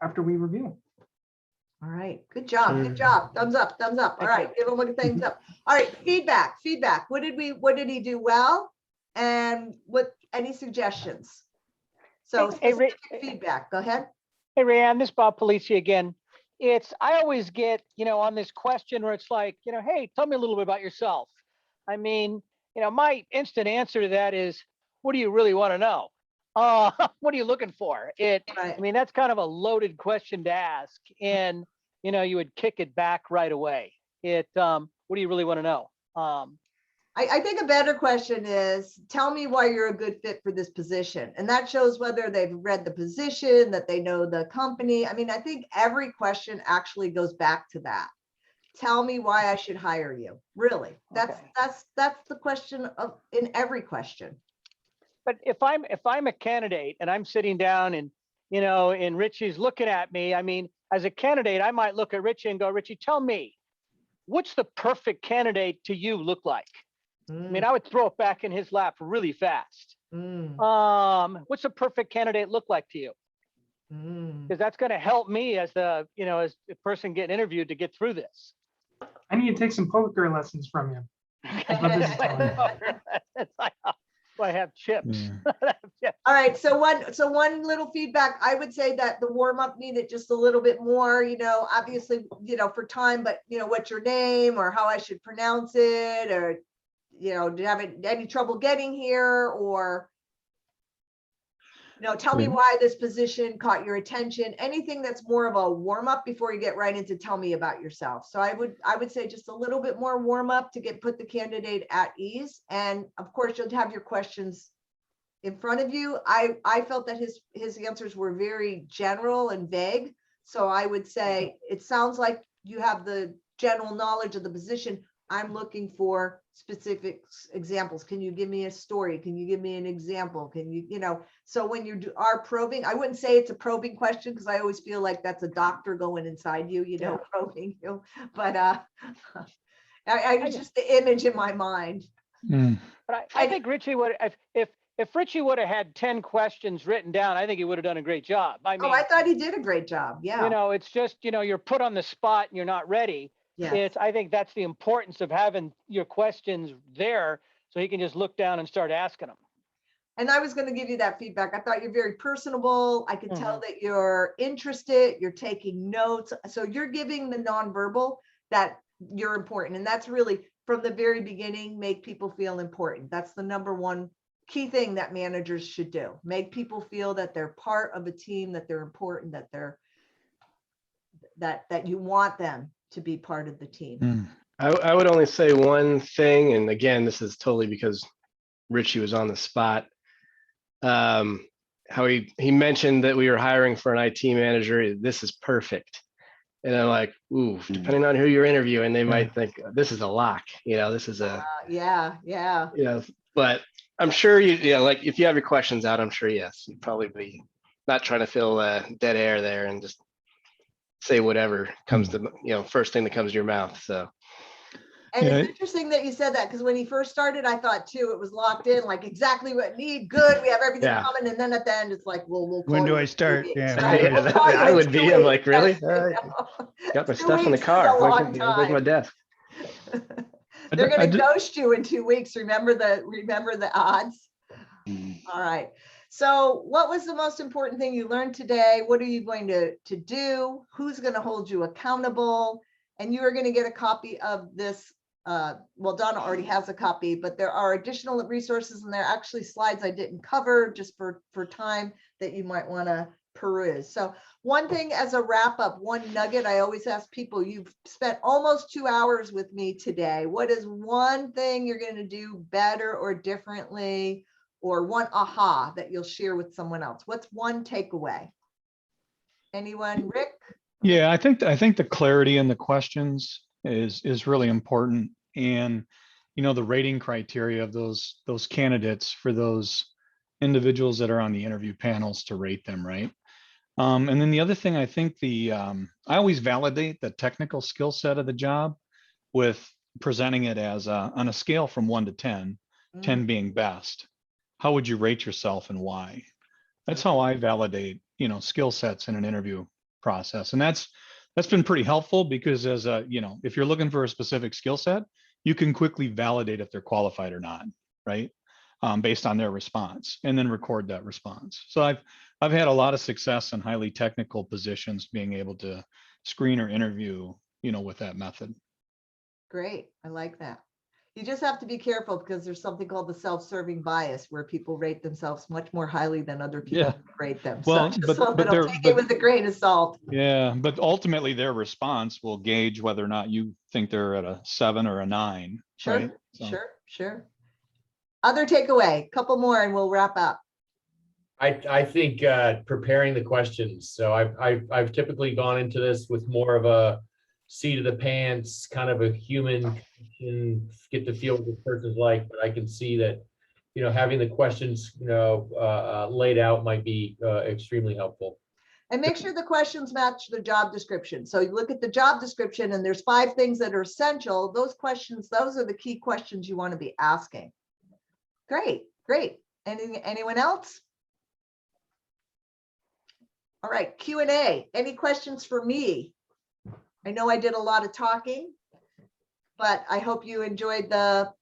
S4: after we review.
S1: All right, good job, good job. Thumbs up, thumbs up. All right, give him a thumbs up. All right, feedback. What did he do well? And any suggestions? So specific feedback, go ahead.
S2: Hey, Rayanne, this is Bob Polici again. I always get, on this question where it's like, hey, tell me a little bit about yourself. I mean, my instant answer to that is, what do you really want to know? What are you looking for? I mean, that's kind of a loaded question to ask. And, you would kick it back right away. What do you really want to know?
S1: I think a better question is, tell me why you're a good fit for this position. And that shows whether they've read the position, that they know the company. I mean, I think every question actually goes back to that. Tell me why I should hire you. Really, that's the question in every question.
S2: But if I'm a candidate and I'm sitting down and, and Richie's looking at me, I mean, as a candidate, I might look at Richie and go, Richie, tell me, what's the perfect candidate to you look like? I mean, I would throw it back in his lap really fast. What's a perfect candidate look like to you? Because that's going to help me as the person getting interviewed to get through this.
S4: I need to take some poker lessons from you.
S2: I have chips.
S1: All right. So one little feedback, I would say that the warm up needed just a little bit more, obviously, for time, but what's your name or how I should pronounce it, or, do you have any trouble getting here, or, tell me why this position caught your attention, anything that's more of a warm up before you get right into tell me about yourself. So I would say just a little bit more warm up to put the candidate at ease. And of course, you'll have your questions in front of you. I felt that his answers were very general and vague. So I would say, it sounds like you have the general knowledge of the position. I'm looking for specific examples. Can you give me a story? Can you give me an example? Can you, so when you are probing, I wouldn't say it's a probing question, because I always feel like that's a doctor going inside you, probing you. But I just the image in my mind.
S2: But I think Richie would, if Richie would have had 10 questions written down, I think he would have done a great job. I mean,
S1: I thought he did a great job. Yeah.
S2: It's just, you're put on the spot and you're not ready.
S1: Yes.
S2: I think that's the importance of having your questions there, so he can just look down and start asking them.
S1: And I was going to give you that feedback. I thought you're very personable. I could tell that you're interested, you're taking notes. So you're giving the nonverbal that you're important. And that's really from the very beginning, make people feel important. That's the number one key thing that managers should do. Make people feel that they're part of a team, that they're important, that that you want them to be part of the team.
S9: I would only say one thing, and again, this is totally because Richie was on the spot. How he mentioned that we were hiring for an IT manager. This is perfect. And I'm like, ooh, depending on who you're interviewing, they might think this is a lock. This is a
S1: yeah.
S9: But I'm sure like if you have your questions out, I'm sure yes, you'd probably be not trying to fill dead air there and just say whatever comes to first thing that comes to your mouth. So.
S1: And it's interesting that you said that, because when he first started, I thought too, it was locked in, like exactly what I need. Good, we have everything coming. And then at the end, it's like, well, we'll call
S8: when do
S1: you
S8: I start?
S9: I would be. I'm like, really? Got my stuff in the car. Where's my desk?
S1: They're going to ghost you in 2 weeks. Remember the odds. All right. So what was the most important thing you learned today? What are you going to do? Who's going to hold you accountable? And you are going to get a copy of this well, Donna already has a copy, but there are additional resources and there are actually slides I didn't cover just for time that you might want to peruse. So one thing as a wrap up, one nugget I always ask people, you've spent almost 2 hours with me today. What is one thing you're going to do better or differently, or one aha that you'll share with someone else? What's one takeaway? Anyone? Rick?
S16: Yeah, I think the clarity in the questions is really important. And, you know, the rating criteria of those candidates for those individuals that are on the interview panels to rate them, right? And then the other thing, I think I always validate the technical skill set of the job with presenting it as on a scale from 1 to 10, 10 being best. How would you rate yourself and why? That's how I validate, you know, skill sets in an interview process. And that's been pretty helpful because as a, you know, if you're looking for a specific skill set, you can quickly validate if they're qualified or not, right? Based on their response, and then record that response. So I've had a lot of success in highly technical positions being able to screen or interview, you know, with that method.
S1: Great. I like that. You just have to be careful because there's something called the self-serving bias where people rate themselves much more highly than other people rate them.
S16: Well,
S1: so
S16: but
S1: take it with a grain of salt.
S16: Yeah, but ultimately their response will gauge whether or not you think they're at a 7 or a 9.
S1: Sure,
S16: right? So.
S1: sure. Other takeaway, couple more and we'll wrap up.
S11: I think preparing the questions. So I've typically gone into this with more of a seat of the pants, kind of a human connection, get to feel what this person's like. But I can see that, you know, having the questions, you know, laid out might be extremely helpful.
S1: And make sure the questions match the job description. So you look at the job description and there's 5 things that are essential. Those questions, those are the key questions you want to be asking. Great. Anyone else? All right, Q&A. Any questions for me? I know I did a lot of talking, but I hope you enjoyed the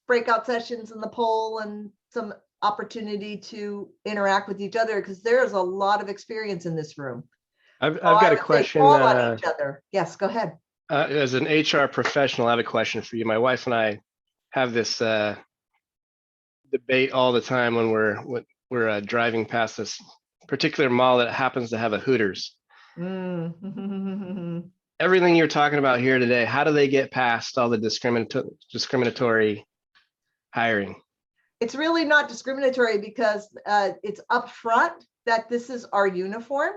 S1: breakout sessions and the poll and some opportunity to interact with each other because there's a lot of experience in this room.
S9: I've got a question.
S1: On each other. Yes, go ahead.
S9: As an HR professional, I have a question for you. My wife and I have this debate all the time when we're driving past this particular mall that happens to have a Hooters. Everything you're talking about here today, how do they get past all the discriminatory hiring?
S1: It's really not discriminatory because it's upfront that this is our uniform,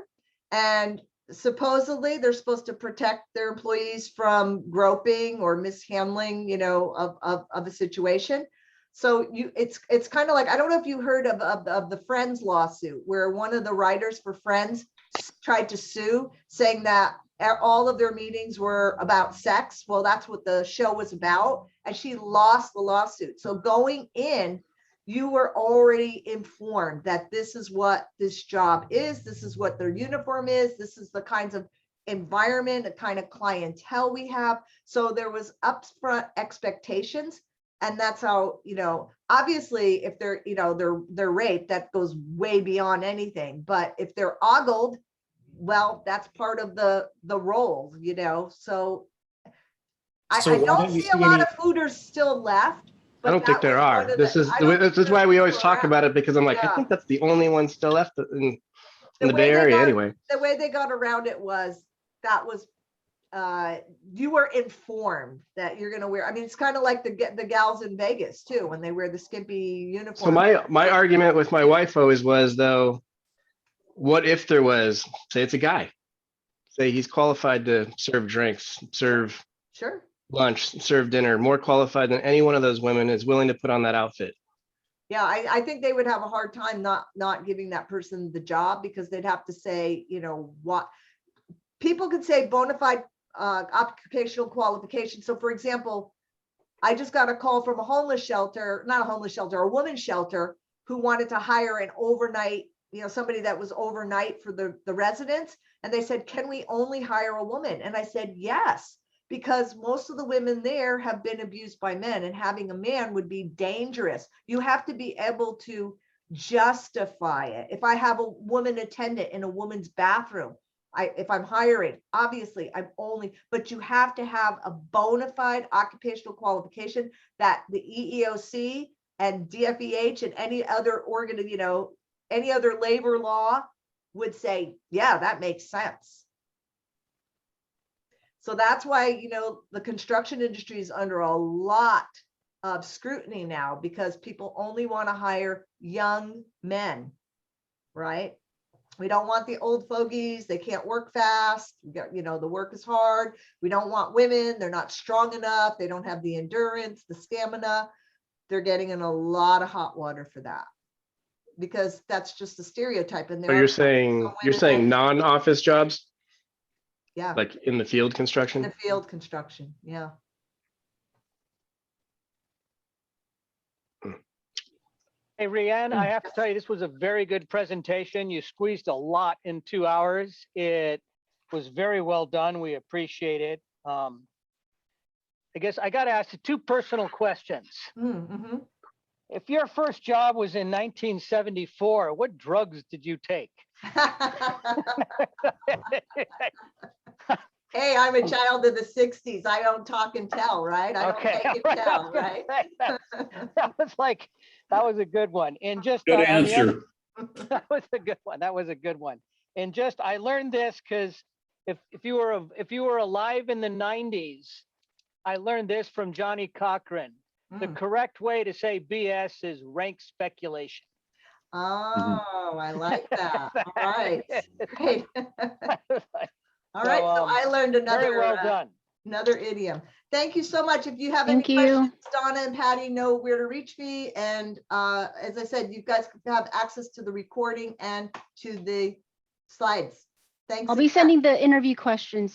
S1: and supposedly they're supposed to protect their employees from groping or mishandling, you know, of a situation. So it's kind of like, I don't know if you heard of the Friends lawsuit where one of the writers for Friends tried to sue, saying that all of their meetings were about sex. Well, that's what the show was about, and she lost the lawsuit. So going in, you were already informed that this is what this job is, this is what their uniform is, this is the kinds of environment, the kind of clientele we have. So there was upfront expectations. And that's how, you know, obviously if they're, you know, they're raped, that goes way beyond anything. But if they're ogled, well, that's part of the role, you know. So I don't see a lot of Hooters still left.
S9: I don't think there are. This is why we always talk about it, because I'm like, I think that's the only one still left in the Bay Area anyway.
S1: The way they got around it was you were informed that you're going to wear. I mean, it's kind of like the gals in Vegas too, when they wear the skimpy uniform.
S9: So my argument with my wife always was, though, what if there was, say it's a guy, say he's qualified to serve drinks, serve lunch, serve dinner, more qualified than any one of those women is willing to put on that outfit.
S1: Yeah, I think they would have a hard time not giving that person the job, because they'd have to say, you know, what people could say bona fide occupational qualification. So for example, I just got a call from a homeless shelter, not a homeless shelter, a women's shelter, who wanted to hire an overnight, you know, somebody that was overnight for the residents. And they said, can we only hire a woman? And I said, yes, because most of the women there have been abused by men, and having a man would be dangerous. You have to be able to justify it. If I have a woman attendant in a woman's bathroom, If I'm hiring, obviously I'm only, but you have to have a bona fide occupational qualification that the EEOC and DFEH and any other organ, any other labor law would say, yeah, that makes sense. So that's why, the construction industry is under a lot of scrutiny now because people only want to hire young men, right? We don't want the old fogies. They can't work fast. The work is hard. We don't want women. They're not strong enough. They don't have the endurance, the stamina. They're getting in a lot of hot water for that because that's just a stereotype. And
S9: So you're saying non-office jobs,
S1: yeah,
S9: like in the field
S1: in
S9: construction?
S1: the field construction. Yeah.
S2: Hey, Rianne, I have to tell you, this was a very good presentation. You squeezed a lot in 2 hours. It was very well done. We appreciate it. I guess I got to ask you 2 personal questions.
S1: Mm-hmm.
S2: If your first job was in 1974, what drugs did you take?
S1: Hey, I'm a child of the 60s. I don't talk and tell, right? I don't
S2: Okay,
S1: take and tell, right?
S2: That was a good one. And just
S7: Good
S2: on the other-
S7: answer.
S2: that was a good one. That was a good one. And just I learned this because if you were alive in the 90s, I learned this from Johnny Cochran. The correct way to say BS is rank speculation.
S1: Oh, I like that. All right. Great. All right. So I learned another,
S2: very well done.
S1: Another idiom. Thank you so much. If you have
S12: Thank
S1: any
S12: you.
S1: questions, Donna and Patty know where to reach me. And as I said, you guys have access to the recording and to the slides. Thanks.
S12: I'll be
S1: again.
S12: sending the interview questions